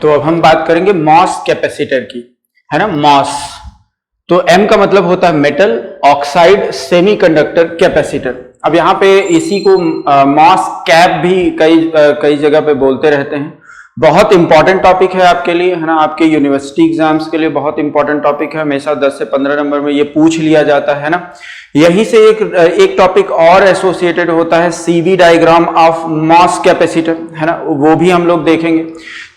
तो अब हम बात करेंगे मॉस कैपेसिटर की, है ना। मॉस तो एम का मतलब होता है मेटल ऑक्साइड सेमीकंडक्टर कैपेसिटर। अब यहाँ पे इसी को मॉस कैप भी कई जगह पे बोलते रहते हैं। बहुत इंपॉर्टेंट टॉपिक है आपके लिए, है ना। आपके यूनिवर्सिटी एग्जाम्स के लिए बहुत इंपॉर्टेंट टॉपिक है। हमेशा 10 से 15 नंबर में ये पूछ लिया जाता है ना। यहीं से एक टॉपिक और एसोसिएटेड होता है, CV diagram of MOS capacitor, है ना। वो भी हम लोग देखेंगे।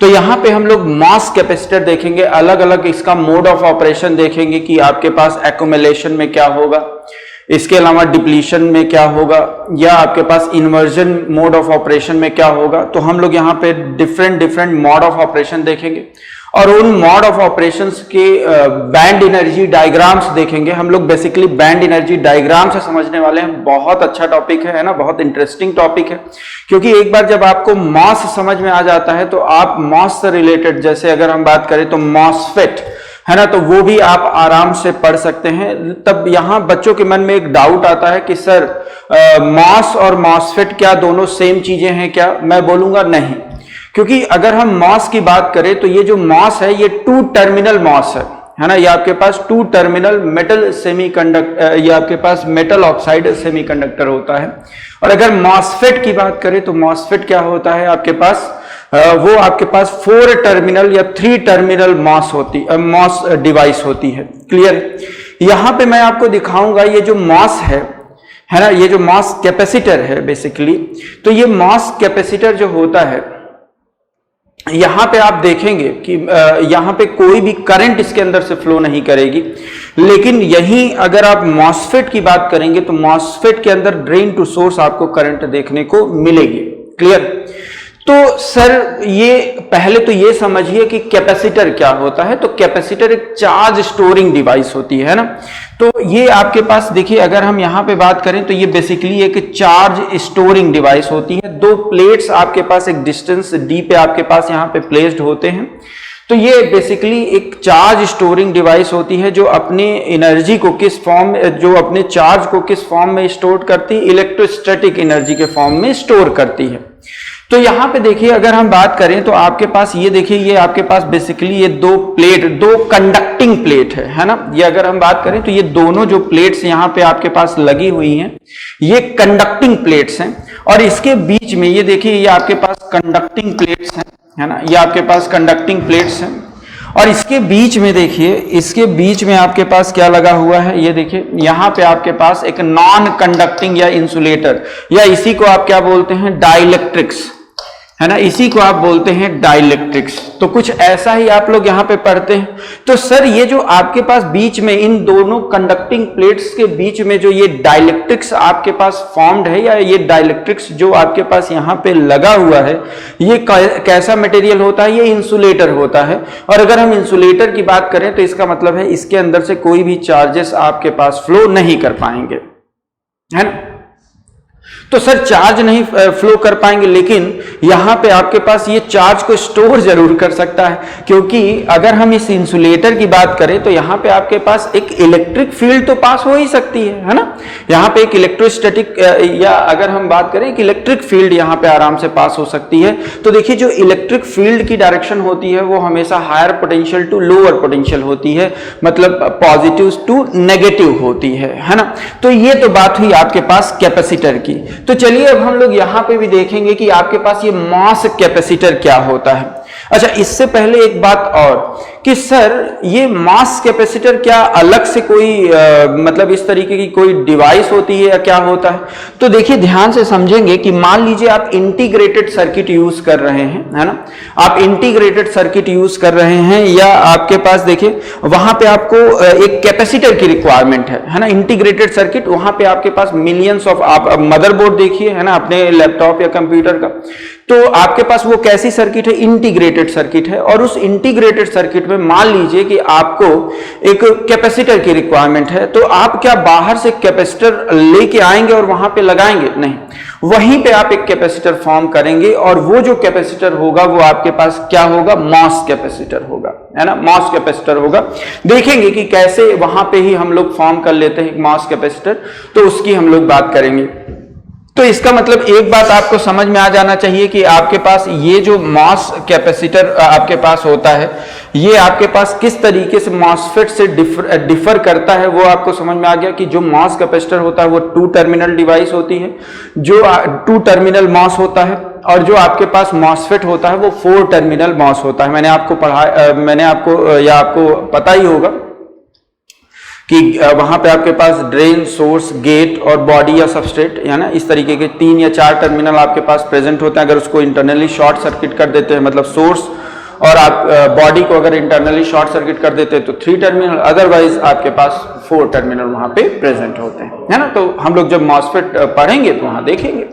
तो यहाँ पे हम लोग मॉस कैपेसिटर देखेंगे, अलग अलग इसका मोड ऑफ ऑपरेशन देखेंगे कि आपके पास एक्युमुलेशन में क्या होगा, इसके अलावा डिप्लीशन में क्या होगा, या आपके पास इन्वर्जन मोड ऑफ ऑपरेशन में क्या होगा। तो हम लोग यहाँ पे डिफरेंट मोड ऑफ ऑपरेशन देखेंगे और उन मोड ऑफ ऑपरेशंस के बैंड एनर्जी डायग्राम्स देखेंगे। हम लोग बेसिकली बैंड एनर्जी डायग्राम से समझने वाले हैं। बहुत अच्छा टॉपिक है ना, बहुत इंटरेस्टिंग टॉपिक है, क्योंकि एक बार जब आपको मॉस समझ में आ जाता है तो आप मॉस से रिलेटेड, जैसे अगर हम बात करें तो मॉसफेट, है ना, तो वो भी आप आराम से पढ़ सकते हैं। तब यहां बच्चों के मन में एक डाउट आता है कि सर मॉस और मॉसफेट क्या दोनों सेम चीजें हैं क्या? मैं बोलूंगा नहीं, क्योंकि अगर हम मॉस की बात करें तो ये जो मॉस है ये 2 टर्मिनल मॉस है ना। ये आपके पास 2 टर्मिनल मेटल सेमीकंडक्टर, ये आपके पास मेटल ऑक्साइड सेमीकंडक्टर होता है। और अगर मॉसफेट की बात करें तो मॉसफेट क्या होता है आपके पास, वो आपके पास 4 टर्मिनल या 3 टर्मिनल मॉस डिवाइस होती है। क्लियर? यहां पे मैं आपको दिखाऊंगा ये जो मॉस है ना, ये जो मॉस कैपेसिटर है बेसिकली, तो ये मॉस कैपेसिटर जो होता है, यहां पे आप देखेंगे कि यहां पे कोई भी करंट इसके अंदर से फ्लो नहीं करेगी। लेकिन यहीं अगर आप मॉसफेट की बात करेंगे तो मॉसफेट के अंदर ड्रेन टू सोर्स आपको करंट देखने को मिलेगी। क्लियर? तो सर ये पहले तो ये समझिए कि कैपेसिटर क्या होता है। तो कैपेसिटर एक चार्ज स्टोरिंग डिवाइस होती है ना। तो ये आपके पास देखिए, अगर हम यहां पे बात करें तो ये बेसिकली एक चार्ज स्टोरिंग डिवाइस होती है। 2 प्लेट्स आपके पास एक डिस्टेंस डी पे आपके पास यहां पे प्लेस्ड होते हैं। तो ये बेसिकली एक चार्ज स्टोरिंग डिवाइस होती है जो अपने एनर्जी को किस फॉर्म, जो अपने चार्ज को किस फॉर्म में स्टोर करती है, इलेक्ट्रोस्टैटिक एनर्जी के फॉर्म में स्टोर करती है। तो यहां पे देखिए, अगर हम बात करें तो आपके पास ये देखिए, ये आपके पास बेसिकली ये 2 कंडक्टिंग प्लेट है ना। ये अगर हम बात करें तो ये दोनों जो प्लेट्स यहां पे आपके पास लगी हुई हैं, ये कंडक्टिंग प्लेट्स हैं। और इसके बीच में ये देखिए, ये आपके पास कंडक्टिंग प्लेट्स हैं, है ना। ये आपके पास कंडक्टिंग प्लेट्स हैं और इसके बीच में देखिए, इसके बीच में आपके पास क्या लगा हुआ है, ये देखिए, यहां पे आपके पास एक नॉन कंडक्टिंग या इंसुलेटर, या इसी को आप क्या बोलते हैं, डाइलेक्ट्रिक्स, है ना। इसी को आप बोलते हैं डाइलेक्ट्रिक्स। तो कुछ ऐसा ही आप लोग यहां पे पढ़ते हैं। तो सर ये जो आपके पास बीच में इन दोनों कंडक्टिंग प्लेट्स के बीच में जो ये डाइलेक्ट्रिक्स आपके पास फॉर्म्ड है, या ये डाइलेक्ट्रिक्स जो आपके पास यहां पे लगा हुआ है, ये कैसा मटेरियल होता है? ये इंसुलेटर होता है। और अगर हम इंसुलेटर की बात करें तो इसका मतलब है इसके अंदर से कोई भी चार्जेस आपके पास फ्लो नहीं कर पाएंगे, है ना। तो सर चार्ज नहीं फ्लो कर पाएंगे, लेकिन यहां पे आपके पास ये चार्ज को स्टोर जरूर कर सकता है, क्योंकि अगर हम इस इंसुलेटर की बात करें तो यहां पे आपके पास एक इलेक्ट्रिक फील्ड तो पास हो ही सकती है ना। यहां पे एक इलेक्ट्रोस्टैटिक, या अगर हम बात करें कि इलेक्ट्रिक फील्ड यहां पे आराम से पास हो सकती है। तो देखिए, जो इलेक्ट्रिक फील्ड की डायरेक्शन होती है वो हमेशा higher potential to lower potential होती है, मतलब पॉजिटिव टू नेगेटिव होती है ना। तो ये तो बात हुई आपके पास कैपेसिटर की। तो चलिए अब हम लोग यहां पे भी देखेंगे कि आपके पास ये मॉस कैपेसिटर क्या होता है। अच्छा, इससे पहले एक बात और कि सर ये मास कैपेसिटर क्या अलग से कोई मतलब इस तरीके की कोई डिवाइस होती है या क्या होता है? तो देखिए, ध्यान से समझेंगे कि मान लीजिए आप इंटीग्रेटेड सर्किट यूज कर रहे हैं, है ना। आप इंटीग्रेटेड सर्किट यूज कर रहे हैं, या आपके पास देखिए वहां पे आपको एक कैपेसिटर की रिक्वायरमेंट है ना। इंटीग्रेटेड सर्किट, वहां पे आपके पास मिलियंस ऑफ, आप मदरबोर्ड देखिए, है ना, अपने लैपटॉप या कंप्यूटर का, तो आपके पास वो कैसी सर्किट है? इंटीग्रेटेड सर्किट है। और उस इंटीग्रेटेड सर्किट में मान लीजिए कि आपको एक कैपेसिटर की रिक्वायरमेंट है, तो आप क्या बाहर से कैपेसिटर लेके आएंगे और वहां पे लगाएंगे? नहीं, वहीं पे आप एक कैपेसिटर फॉर्म करेंगे, और वो जो कैपेसिटर होगा वो आपके पास क्या होगा? मॉस कैपेसिटर होगा, है ना। मॉस कैपेसिटर होगा। देखेंगे कि कैसे वहां पे ही हम लोग फॉर्म कर लेते हैं मॉस कैपेसिटर, तो उसकी हम लोग बात करेंगे। तो इसका मतलब एक बात आपको समझ में आ जाना चाहिए कि आपके पास ये जो मॉस कैपेसिटर आपके पास होता है, ये आपके पास किस तरीके से मॉसफेट से डिफर करता है, वो आपको समझ में आ गया कि जो मॉस कैपेसिटर होता है वो 2 टर्मिनल डिवाइस होती है, जो 2 टर्मिनल मॉस होता है, और जो आपके पास मॉसफेट होता है वो 4 टर्मिनल मॉस होता है। मैंने आपको पता ही होगा कि वहां पे आपके पास ड्रेन, सोर्स, गेट और बॉडी या सबस्ट्रेट, है ना, इस तरीके के 3 या 4 टर्मिनल आपके पास प्रेजेंट होते हैं। अगर उसको इंटरनली शॉर्ट सर्किट कर देते हैं, मतलब सोर्स और आप बॉडी को अगर इंटरनली शॉर्ट सर्किट कर देते हैं तो 3 टर्मिनल, अदरवाइज आपके पास 4 टर्मिनल वहां पे प्रेजेंट होते हैं, है ना। तो हम लोग जब मॉसफेट पढ़ेंगे तो वहां देखेंगे।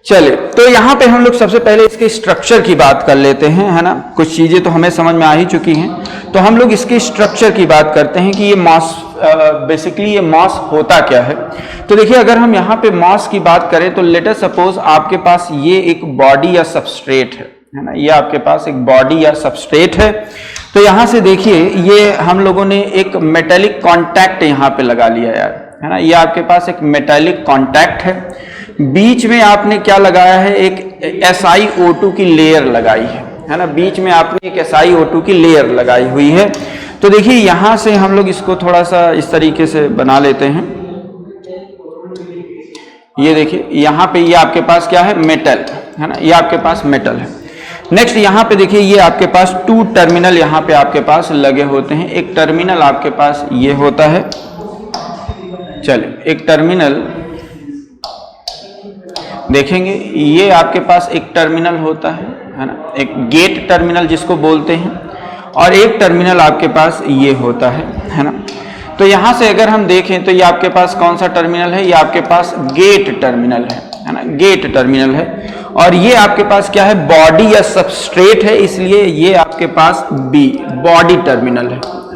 चलिए, तो यहाँ पे हम लोग सबसे पहले इसके स्ट्रक्चर की बात कर लेते हैं, है ना। कुछ चीजें तो हमें समझ में आ ही चुकी हैं, तो हम लोग इसके स्ट्रक्चर की बात करते हैं कि ये मॉस बेसिकली ये मॉस होता क्या है। तो देखिए, अगर हम यहाँ पे मॉस की बात करें तो लेट अस सपोज आपके पास ये एक बॉडी या सबस्ट्रेट है ना, ये आपके पास एक बॉडी या सबस्ट्रेट है। तो यहाँ से देखिए, ये हम लोगों ने एक मेटेलिक कॉन्टैक्ट यहाँ पे लगा लिया यार, है ना। ये आपके पास एक मेटेलिक कॉन्टैक्ट है, बीच में आपने क्या लगाया है, एक SiO2 की लेयर लगाई है ना। बीच में आपने एक SiO2 की लेयर लगाई हुई है। तो देखिए, यहां से हम लोग इसको थोड़ा सा इस तरीके से बना लेते हैं। ये देखिए, यहां पे ये आपके पास क्या है, मेटल, है ना, ये आपके पास मेटल है। नेक्स्ट यहां पे देखिए, ये आपके पास 2 टर्मिनल यहां पे आपके पास लगे होते हैं। एक टर्मिनल आपके पास ये होता है, चलिए एक टर्मिनल देखेंगे, ये आपके पास एक टर्मिनल होता है ना, एक गेट टर्मिनल जिसको बोलते हैं, और एक टर्मिनल आपके पास ये होता है ना। तो यहां से अगर हम देखें तो ये आपके पास कौन सा टर्मिनल है, ये आपके पास गेट टर्मिनल है ना, गेट टर्मिनल है। और ये आपके पास क्या है, बॉडी या सबस्ट्रेट है, इसलिए ये आपके पास बॉडी टर्मिनल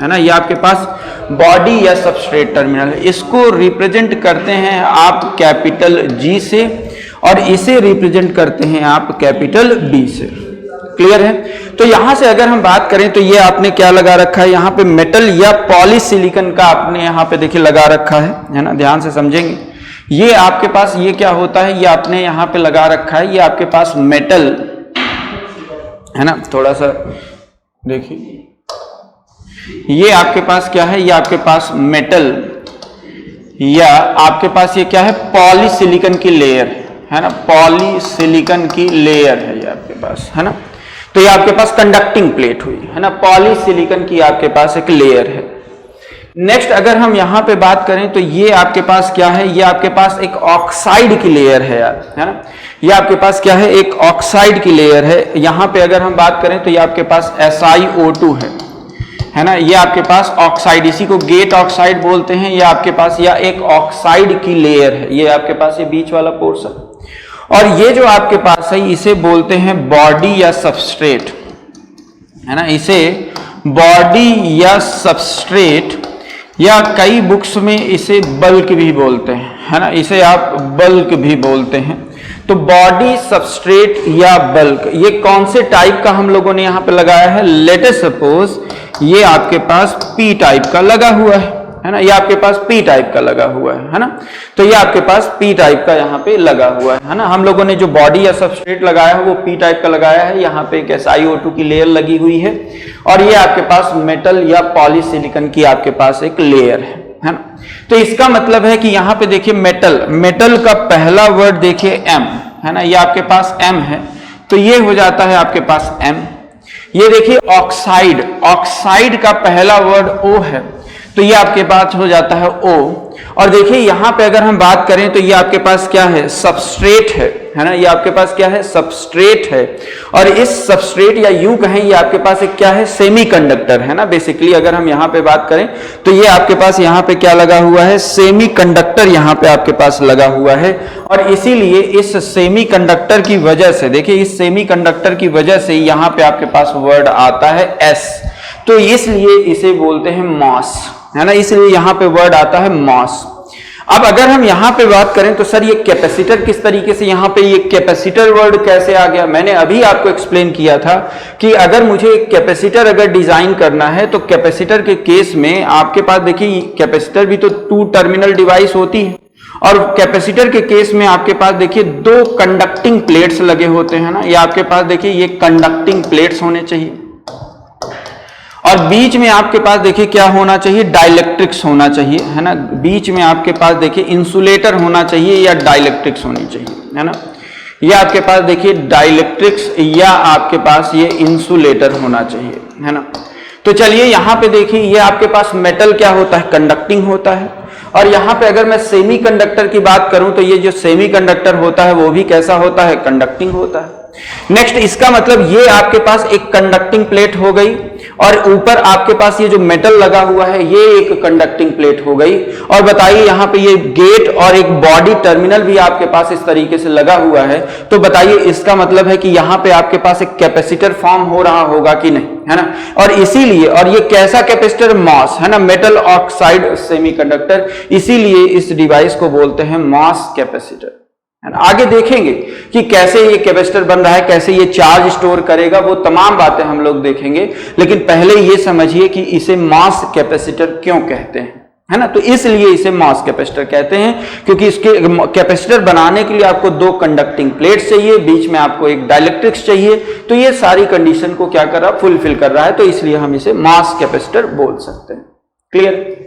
है ना। ये आपके पास बॉडी या सबस्ट्रेट टर्मिनल है। इसको रिप्रेजेंट करते हैं आप कैपिटल G से, और इसे रिप्रेजेंट करते हैं आप कैपिटल B से। क्लियर है। तो यहां से अगर हम बात करें तो ये आपने क्या लगा रखा है, यहाँ पे मेटल या पॉलीसिलिकॉन का आपने यहाँ पे देखिए लगा रखा है ना, ध्यान से समझेंगे। ये आपके पास ये क्या होता है, ये आपने यहाँ पे लगा रखा है, ये आपके पास मेटल है ना। थोड़ा सा देखिए, ये आपके पास क्या है, ये आपके पास मेटल या आपके पास ये क्या है, पॉलीसिलिकॉन की लेयर है ना, पॉलीसिलिकॉन की लेयर है ये आपके पास, है ना। तो ये आपके पास कंडक्टिंग प्लेट हुई, है ना, पॉलीसिलिकॉन की आपके पास एक लेयर है। नेक्स्ट अगर हम यहां पे बात करें तो ये आपके पास क्या है, ये आपके पास एक ऑक्साइड की लेयर है यार, है ना। ये आपके पास क्या है, एक ऑक्साइड की लेयर है। यहां पे अगर हम बात करें तो ये आपके पास SiO2 है ना, ये आपके पास ऑक्साइड, इसी को गेट ऑक्साइड बोलते हैं। ये आपके पास या एक ऑक्साइड की लेयर है, ये आपके पास ये बीच वाला पोर्शन। और ये जो आपके पास है इसे बोलते हैं बॉडी या सबस्ट्रेट, है ना, इसे बॉडी या सबस्ट्रेट, या कई बुक्स में इसे बल्क भी बोलते हैं, है ना, इसे आप बल्क भी बोलते हैं। तो बॉडी, सबस्ट्रेट या बल्क, ये कौन से टाइप का हम लोगों ने यहाँ पे लगाया है, लेट अस सपोज ये आपके पास P टाइप का लगा हुआ है ना, ये आपके पास P टाइप का लगा हुआ है ना। तो ये आपके पास P टाइप का यहाँ पे लगा हुआ है ना। हम लोगों ने जो बॉडी या सबस्ट्रेट लगाया है वो P टाइप का लगाया है। यहाँ पे एक SiO2 की लेयर लगी हुई है, और ये आपके पास मेटल या पॉलीसिलिकॉन की आपके पास एक लेयर है ना। तो इसका मतलब है कि यहाँ पे देखिए मेटल, मेटल का पहला वर्ड देखिए M, है ना, ये आपके पास M है, तो ये हो जाता है आपके पास M। ये देखिए ऑक्साइड, ऑक्साइड का पहला वर्ड O है, तो ये आपके पास हो जाता है O। और देखिए यहाँ पे अगर हम बात करें तो ये आपके पास क्या है, सबस्ट्रेट है ना, ये आपके पास क्या है, सबस्ट्रेट है। और इस सबस्ट्रेट या यूं कहें ये आपके पास एक क्या है, सेमीकंडक्टर है ना। बेसिकली अगर हम यहाँ पे बात करें तो ये आपके पास यहाँ पे क्या लगा हुआ है, सेमीकंडक्टर यहाँ पे आपके पास लगा हुआ है। और इसीलिए इस सेमीकंडक्टर की वजह से, देखिए इस सेमीकंडक्टर की वजह से यहाँ पे आपके पास वर्ड आता है S, तो इसलिए इसे बोलते हैं मॉस, है ना, इसलिए यहां पे वर्ड आता है मॉस। अब अगर हम यहां पे बात करें तो सर ये कैपेसिटर किस तरीके से, यहां पे ये कैपेसिटर वर्ड कैसे आ गया, मैंने अभी आपको एक्सप्लेन किया था कि अगर मुझे एक कैपेसिटर अगर डिजाइन करना है तो कैपेसिटर के केस में आपके पास देखिए कैपेसिटर भी तो 2 टर्मिनल डिवाइस होती है, और कैपेसिटर के केस में आपके पास देखिए दो कंडक्टिंग प्लेट्स लगे होते हैं ना, ये आपके पास देखिए ये कंडक्टिंग प्लेट्स होने चाहिए और बीच में आपके पास देखिए क्या होना चाहिए, डाइलेक्ट्रिक्स होना चाहिए, है ना। बीच में आपके पास देखिए इंसुलेटर होना चाहिए या डाइलेक्ट्रिक्स होनी चाहिए, है ना। ये आपके पास देखिए डाइलेक्ट्रिक्स या आपके पास ये इंसुलेटर होना चाहिए, है ना। तो चलिए यहां पे देखिए ये आपके पास मेटल क्या होता है, कंडक्टिंग होता है। और यहां पे अगर मैं सेमीकंडक्टर की बात करूं तो ये जो सेमीकंडक्टर होता है वो भी कैसा होता है, कंडक्टिंग होता है। नेक्स्ट इसका मतलब ये आपके पास एक कंडक्टिंग प्लेट हो गई और ऊपर आपके पास ये जो मेटल लगा हुआ है ये एक कंडक्टिंग प्लेट हो गई। और बताइए यहाँ पे ये गेट और एक बॉडी टर्मिनल भी आपके पास इस तरीके से लगा हुआ है, तो बताइए इसका मतलब है कि यहाँ पे आपके पास एक कैपेसिटर फॉर्म हो रहा होगा कि नहीं, है ना। और इसीलिए, और ये कैसा कैपेसिटर, मॉस, है ना, मेटल ऑक्साइड सेमीकंडक्टर, इसीलिए इस डिवाइस को बोलते हैं मॉस कैपेसिटर। आगे देखेंगे कि कैसे ये कैपेसिटर बन रहा है, कैसे ये चार्ज स्टोर करेगा, वो तमाम बातें हम लोग देखेंगे। लेकिन पहले ये समझिए कि इसे मॉस कैपेसिटर क्यों कहते हैं, है ना। तो इसलिए इसे मॉस कैपेसिटर कहते हैं क्योंकि इसके कैपेसिटर बनाने के लिए आपको दो कंडक्टिंग प्लेट्स चाहिए, बीच में आपको एक डाइलेक्ट्रिक्स चाहिए। तो ये सारी कंडीशन को क्या कर रहा है, फुलफिल कर रहा है, तो इसलिए हम इसे मॉस कैपेसिटर बोल सकते हैं। क्लियर।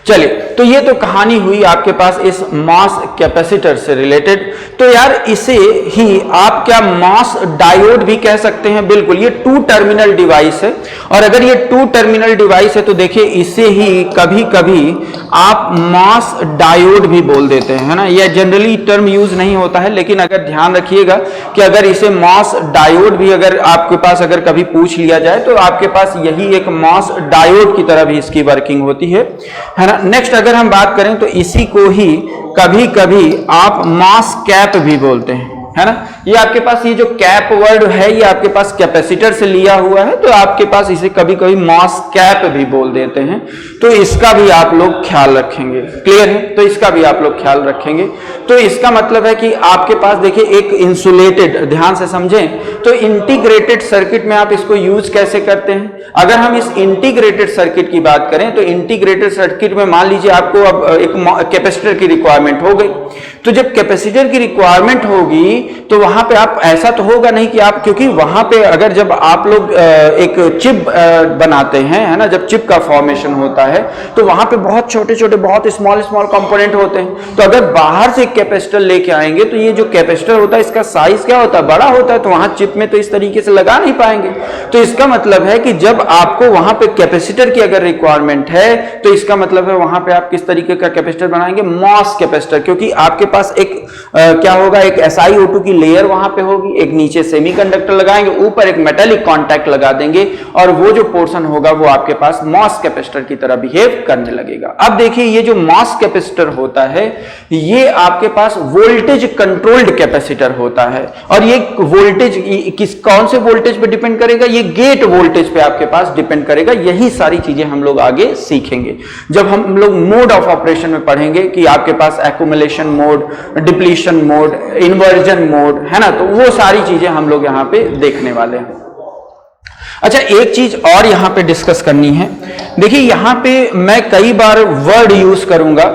चलिए, तो ये तो कहानी हुई आपके पास इस मॉस कैपेसिटर से रिलेटेड। तो यार इसे ही आप क्या मॉस डायोड भी कह सकते हैं। बिल्कुल, ये टू टर्मिनल डिवाइस है और अगर ये टू टर्मिनल डिवाइस है तो देखिए इसे ही कभी कभी आप मॉस डायोड भी बोल देते हैं, है ना। यह जनरली टर्म यूज नहीं होता है, लेकिन अगर ध्यान रखिएगा कि अगर इसे मॉस डायोड भी अगर आपके पास अगर कभी पूछ लिया जाए तो आपके पास यही एक मॉस डायोड की तरह भी इसकी वर्किंग होती है ना। नेक्स्ट अगर हम बात करें तो इसी को ही कभी कभी आप मॉस कैप भी बोलते हैं, है ना। ये आपके पास ये जो कैप वर्ड है ये आपके पास कैपेसिटर से लिया हुआ है, तो आपके पास इसे कभी कभी मॉस कैप भी बोल देते हैं। तो इसका भी आप लोग ख्याल रखेंगे। क्लियर है, तो इसका भी आप लोग ख्याल रखेंगे। तो इसका मतलब है कि आपके पास देखिए एक इंसुलेटेड, ध्यान से समझें, तो इंटीग्रेटेड सर्किट में आप इसको यूज कैसे करते हैं। अगर हम इस इंटीग्रेटेड सर्किट की बात करें तो इंटीग्रेटेड सर्किट में मान लीजिए आपको अब एक कैपेसिटर की रिक्वायरमेंट हो गई। तो जब कैपेसिटर की रिक्वायरमेंट होगी तो वहां पे आप, ऐसा तो होगा नहीं कि आप, क्योंकि वहां पे अगर जब आप लोग एक चिप बनाते हैं, है ना, जब चिप का फॉर्मेशन होता है तो वहां पे बहुत छोटे छोटे, बहुत स्मॉल स्मॉल कंपोनेंट होते हैं। तो अगर बाहर से एक कैपेसिटर लेके आएंगे तो ये जो कैपेसिटर होता है इसका साइज क्या होता है, बड़ा होता है, तो वहां चिप में तो इस तरीके से लगा नहीं पाएंगे। तो इसका मतलब है कि जब आपको वहां पे कैपेसिटर की अगर रिक्वायरमेंट है तो इसका मतलब है वहां पे आप किस तरीके का कैपेसिटर बनाएंगे, मॉस कैपेसिटर। क्योंकि आपके पास एक क्या होगा, एक SiO2 की लेयर वहां पे होगी, एक नीचे सेमीकंडक्टर लगाएंगे, ऊपर एक मेटालिक कांटेक्ट लगा देंगे और वो जो पोर्शन होगा वो आपके पास मॉस कैपेसिटर की तरह बिहेव करने लगेगा। अब देखिए ये जो मॉस कैपेसिटर होता है ये आपके पास वोल्टेज कंट्रोल्ड कैपेसिटर होता है और ये वोल्टेज कौन से वोल्टेज पे डिपेंड करेगा, ये गेट वोल्टेज पे आपके पास डिपेंड करेगा। यही सारी चीजें हम लोग आगे सीखेंगे जब हम लोग मोड ऑफ ऑपरेशन में पढ़ेंगे कि आपके पास accumulation mode, depletion mode, inversion mode, है ना। तो वो सारी चीजें हम लोग यहां पे देखने वाले हैं। अच्छा, एक चीज और यहां पे डिस्कस करनी है। देखिए यहां पे मैं कई बार वर्ड यूज करूंगा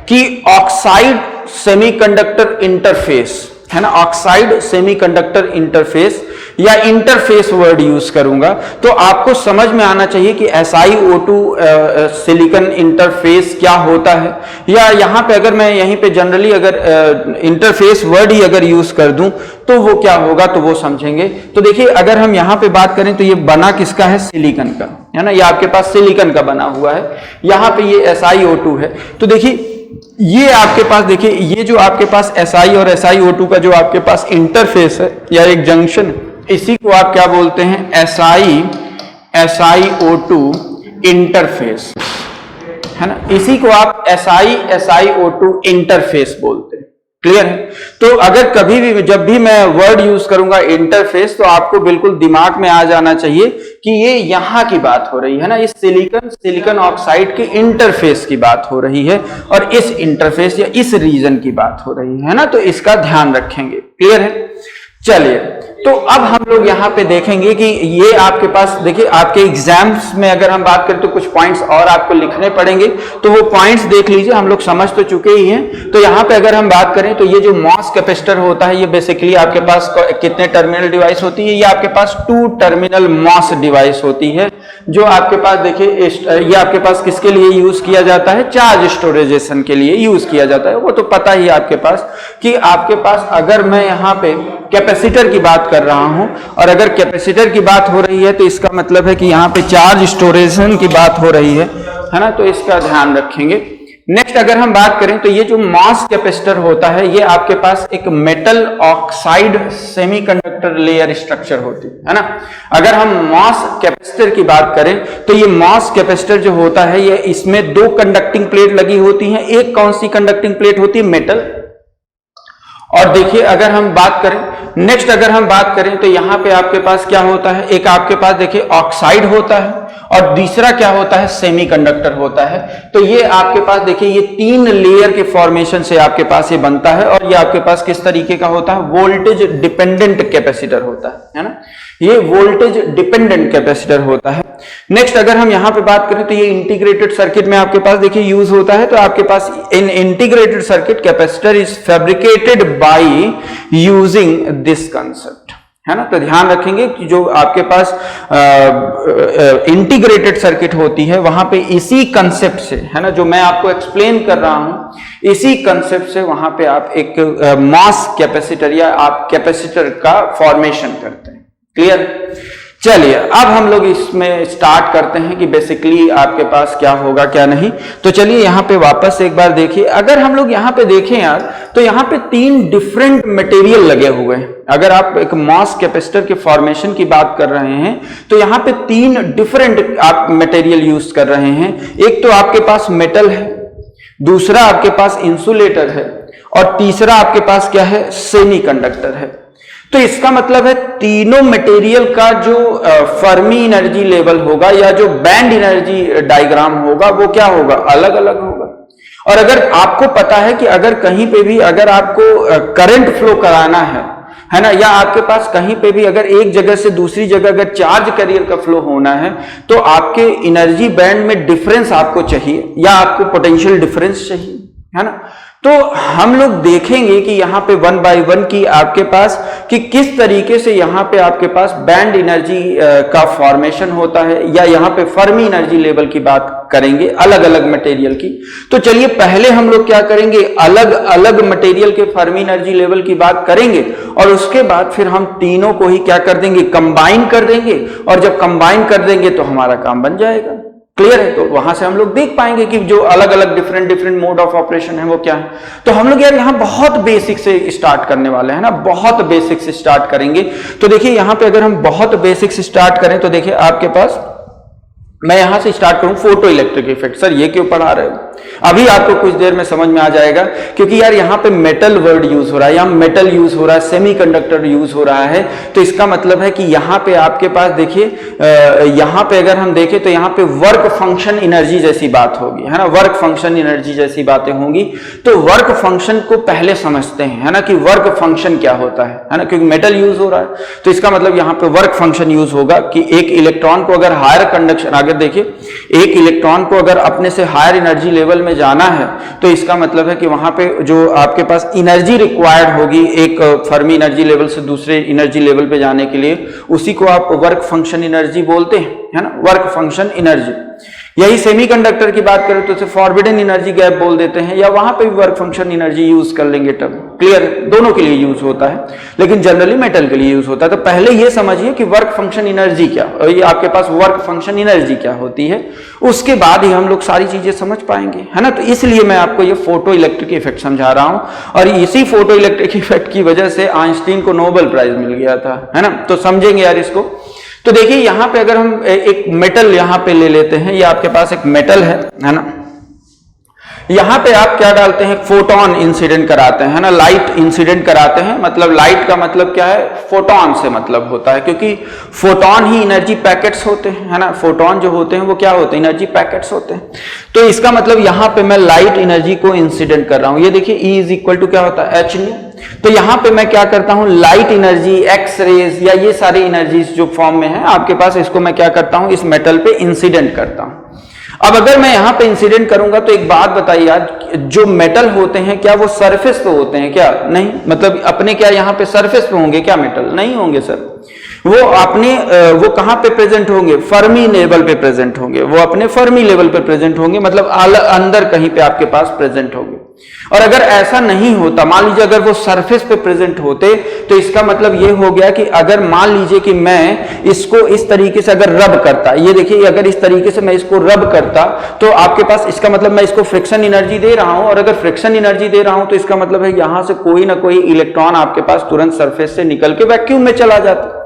कि ऑक्साइड सेमीकंडक्टर इंटरफेस, है ना, ऑक्साइड सेमीकंडक्टर इंटरफेस या इंटरफेस वर्ड यूज करूंगा। तो आपको समझ में आना चाहिए कि SiO2 सिलिकॉन इंटरफेस क्या होता है, या यहां पे अगर मैं यहीं पे जनरली अगर इंटरफेस वर्ड ही अगर यूज कर दूं तो वो क्या होगा, तो वो समझेंगे। तो देखिए अगर हम यहां पे बात करें तो ये बना किसका है, सिलिकॉन का, है ना। ये आपके पास सिलिकॉन का बना हुआ है, यहां पे ये SiO2 है। तो देखिए ये आपके पास, देखिए ये जो आपके पास Si और SiO2 का जो आपके पास इंटरफेस है या एक जंक्शन है, इसी को आप क्या बोलते हैं, SiO2 इंटरफेस, है ना। इसी को आप SiO2 इंटरफेस बोलते हैं। क्लियर है। तो अगर कभी भी जब भी मैं वर्ड यूज करूंगा इंटरफेस तो आपको बिल्कुल दिमाग में आ जाना चाहिए कि ये यहां की बात हो रही है ना, इस सिलिकॉन ऑक्साइड के इंटरफेस की बात हो रही है और इस इंटरफेस या इस रीजन की बात हो रही है ना। तो इसका ध्यान रखेंगे। क्लियर है। चलिए, तो अब हम लोग यहाँ पे देखेंगे कि ये आपके पास देखिए, आपके एग्जाम्स में अगर हम बात करें तो कुछ पॉइंट्स और आपको लिखने पड़ेंगे, तो वो पॉइंट्स देख लीजिए, हम लोग समझ तो चुके ही हैं। तो यहाँ पे अगर हम बात करें तो ये जो मॉस कैपेसिटर होता है, ये बेसिकली आपके पास कितने टर्मिनल डिवाइस होती है, ये आपके पास 2 टर्मिनल मॉस डिवाइस होती है, जो आपके पास देखिए ये आपके पास किसके लिए यूज किया जाता है, चार्ज स्टोरेजेशन के लिए यूज किया जाता है। वो तो पता ही आपके पास कि आपके पास अगर मैं यहाँ पे कैपेसिटर की बात कर रहा हूं और अगर कैपेसिटर की बात हो रही है तो इसका मतलब है कि यहाँ पे चार्ज स्टोरेशन की बात हो रही है ना, तो इसका ध्यान रखेंगे। नेक्स्ट अगर हम बात करें तो ये जो मॉस कैपेसिटर होता है, ये आपके पास एक metal oxide semiconductor layer structure होती है ना। अगर हम मॉस कैपेसिटर की बात करें तो ये मॉस कैपेसिटर जो होता है, ये इसमें 2 कंडक्टिंग प्लेट लगी होती हैं। एक कौन सी कंडक्टिंग प्लेट होती है, मेटल। और देखिए अगर हम बात करें नेक्स्ट अगर हम बात करें तो यहां पे आपके पास क्या होता है, एक आपके पास देखिए ऑक्साइड होता है और दूसरा क्या होता है, सेमीकंडक्टर होता है। तो ये आपके पास देखिए ये 3 लेयर के फॉर्मेशन से आपके पास ये बनता है और ये आपके पास किस तरीके का होता है, वोल्टेज डिपेंडेंट कैपेसिटर होता है ना। ये वोल्टेज डिपेंडेंट कैपेसिटर होता है। नेक्स्ट अगर हम यहां पे बात करें तो ये इंटीग्रेटेड सर्किट में आपके पास देखिए यूज होता है। तो आपके पास in integrated circuit capacitor is fabricated by using this concept, है ना। तो ध्यान रखेंगे कि जो आपके पास इंटीग्रेटेड सर्किट होती है वहां पे इसी कंसेप्ट से, है ना, जो मैं आपको एक्सप्लेन कर रहा हूं, इसी कंसेप्ट से वहां पे आप एक मॉस कैपेसिटर या आप कैपेसिटर का फॉर्मेशन करते हैं। क्लियर। चलिए अब हम लोग इसमें स्टार्ट करते हैं कि बेसिकली आपके पास क्या होगा क्या नहीं। तो चलिए यहाँ पे वापस एक बार देखिए, अगर हम लोग यहाँ पे देखें यार तो यहाँ पे 3 डिफरेंट मटेरियल लगे हुए हैं। अगर आप एक मॉस कैपेसिटर के फॉर्मेशन की बात कर रहे हैं तो यहाँ पे 3 डिफरेंट आप मटेरियल यूज कर रहे हैं। एक तो आपके पास मेटल है, दूसरा आपके पास इंसुलेटर है और तीसरा आपके पास क्या है, सेमीकंडक्टर है। तो इसका मतलब है तीनों मटेरियल का जो फर्मी एनर्जी लेवल होगा या जो बैंड एनर्जी डायग्राम होगा वो क्या होगा, अलग अलग होगा। और अगर आपको पता है कि अगर कहीं पे भी अगर आपको करंट फ्लो कराना है ना, या आपके पास कहीं पे भी अगर एक जगह से दूसरी जगह अगर चार्ज कैरियर का फ्लो होना है तो आपके एनर्जी बैंड में डिफरेंस आपको चाहिए या आपको पोटेंशियल डिफरेंस चाहिए, है ना। तो हम लोग देखेंगे कि यहाँ पे 1 बाय 1 की आपके पास कि किस तरीके से यहाँ पे आपके पास बैंड एनर्जी का फॉर्मेशन होता है या यहाँ पे फर्मी एनर्जी लेवल की बात करेंगे अलग अलग मटेरियल की। तो चलिए पहले हम लोग क्या करेंगे, अलग अलग मटेरियल के फर्मी एनर्जी लेवल की बात करेंगे और उसके बाद फिर हम तीनों को ही क्या कर देंगे, कंबाइन कर देंगे। और जब कंबाइन कर देंगे तो हमारा काम बन जाएगा। क्लियर है। तो वहां से हम लोग देख पाएंगे कि जो अलग अलग डिफरेंट मोड ऑफ ऑपरेशन है वो क्या है। तो हम लोग यार यहाँ बहुत बेसिक से स्टार्ट करने वाले हैं ना, बहुत बेसिक से स्टार्ट करेंगे। तो देखिए यहाँ पे अगर हम बहुत बेसिक से स्टार्ट करें तो देखिए आपके पास, मैं यहां से स्टार्ट करूं, फोटो इलेक्ट्रिक इफेक्ट। सर ये क्यों पढ़ा रहे हो, अभी आपको कुछ देर में समझ में आ जाएगा। क्योंकि यार यहाँ पे मेटल वर्ड यूज हो रहा है, यहाँ मेटल यूज हो रहा है, सेमीकंडक्टर यूज हो रहा है। तो इसका मतलब है कि यहाँ पे आपके पास देखिए, यहाँ पे अगर हम देखें तो यहाँ पे वर्क फंक्शन एनर्जी जैसी बात होगी, है ना, वर्क फंक्शन एनर्जी जैसी बातें होंगी। तो वर्क फंक्शन को पहले समझते हैं, है ना, कि वर्क फंक्शन क्या होता है ना, क्योंकि मेटल यूज हो रहा है। तो इसका मतलब यहाँ पे वर्क फंक्शन यूज होगा कि एक इलेक्ट्रॉन को अगर हायर कंडक्शन, देखिए एक इलेक्ट्रॉन को अगर अपने से हायर एनर्जी लेवल में जाना है तो इसका मतलब है कि वहां पे जो आपके पास एनर्जी रिक्वायर्ड होगी एक फर्मी एनर्जी लेवल से दूसरे एनर्जी लेवल पे जाने के लिए, उसी को आप वर्क फंक्शन एनर्जी बोलते हैं, है ना, वर्क फंक्शन एनर्जी। यही सेमीकंडक्टर की बात करें तो उसे फॉरबिडन एनर्जी गैप बोल देते हैं, या वहां पे भी वर्क फंक्शन एनर्जी यूज कर लेंगे टर्म। क्लियर, दोनों के लिए यूज होता है लेकिन जनरली मेटल के लिए यूज होता है। तो पहले ये समझिए कि वर्क फंक्शन एनर्जी क्या, ये आपके पास वर्क फंक्शन एनर्जी क्या होती है, उसके बाद ही हम लोग सारी चीजें समझ पाएंगे, है ना। तो इसलिए मैं आपको ये फोटो इलेक्ट्रिक इफेक्ट समझा रहा हूं और इसी फोटो इलेक्ट्रिक इफेक्ट की वजह से आइंस्टीन को नोबेल प्राइज मिल गया था, है ना। तो समझेंगे यार इसको। तो देखिए यहां पे अगर हम एक मेटल यहां पे ले लेते हैं, ये आपके पास एक मेटल है ना, यहां पे आप क्या डालते हैं, फोटोन इंसिडेंट कराते हैं, है ना, लाइट इंसिडेंट कराते हैं। मतलब लाइट का मतलब क्या है, फोटोन से मतलब होता है, क्योंकि फोटोन ही एनर्जी पैकेट्स होते हैं, है ना। फोटोन जो होते हैं वो क्या होते हैं, एनर्जी पैकेट्स होते हैं। तो इसका मतलब यहां पे मैं लाइट एनर्जी को इंसिडेंट कर रहा हूं। ये देखिए E इज इक्वल टू क्या होता है, H न्यू। तो यहां पे मैं क्या करता हूं, लाइट एनर्जी, एक्स रेज या ये सारी एनर्जीज जो फॉर्म में है आपके पास, इसको मैं क्या करता हूं, इस मेटल पे इंसिडेंट करता हूं। अब अगर मैं यहां पे इंसिडेंट करूंगा तो एक बात बताइए यार, जो मेटल होते हैं क्या वो सरफेस पे होते हैं क्या? नहीं, मतलब अपने क्या यहां पे सरफेस पे होंगे क्या मेटल? नहीं होंगे सर। वो अपने वो कहां पे प्रेजेंट होंगे? फर्मी लेवल पे प्रेजेंट होंगे। वो अपने फर्मी लेवल पे प्रेजेंट होंगे, मतलब अंदर कहीं पे आपके पास प्रेजेंट होंगे। और अगर ऐसा नहीं होता, मान लीजिए अगर वो सरफेस पे प्रेजेंट होते, तो इसका मतलब ये हो गया कि अगर मान लीजिए कि मैं इसको इस तरीके से अगर रब करता, ये देखिए अगर इस तरीके से मैं इसको रब करता, तो आपके पास इसका मतलब मैं इसको फ्रिक्शन एनर्जी दे रहा हूं, और अगर फ्रिक्शन एनर्जी दे रहा हूं तो इसका मतलब है यहां से कोई ना कोई इलेक्ट्रॉन आपके पास तुरंत सरफेस से निकल के वैक्यूम में चला जाता।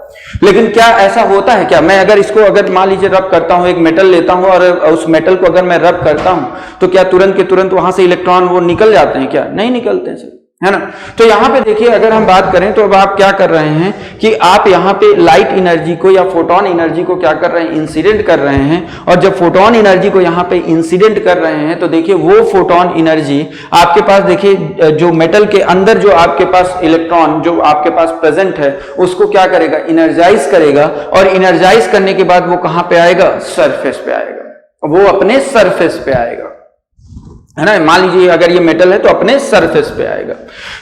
लेकिन क्या ऐसा होता है क्या? मैं अगर इसको अगर मान लीजिए रब करता हूं, एक मेटल लेता हूं और उस मेटल को अगर मैं रब करता हूं, तो क्या तुरंत के तुरंत वहां से इलेक्ट्रॉन वो निकल जाते हैं क्या? नहीं निकलते हैं सर, है ना। तो यहां पे देखिए अगर हम बात करें तो अब आप क्या कर रहे हैं कि आप यहां पे लाइट एनर्जी को या फोटोन एनर्जी को क्या कर रहे हैं? इंसिडेंट कर रहे हैं। और जब फोटोन एनर्जी को यहां पे इंसिडेंट कर रहे हैं तो देखिए वो फोटोन एनर्जी आपके पास, देखिए जो मेटल के अंदर जो आपके पास इलेक्ट्रॉन जो आपके पास प्रेजेंट है उसको क्या करेगा? एनर्जाइज करेगा। और एनर्जाइज करने के बाद वो कहां पे आएगा? सरफेस पे आएगा, वो अपने सरफेस पे आएगा, है ना। मान लीजिए अगर ये मेटल है तो अपने सरफेस पे आएगा।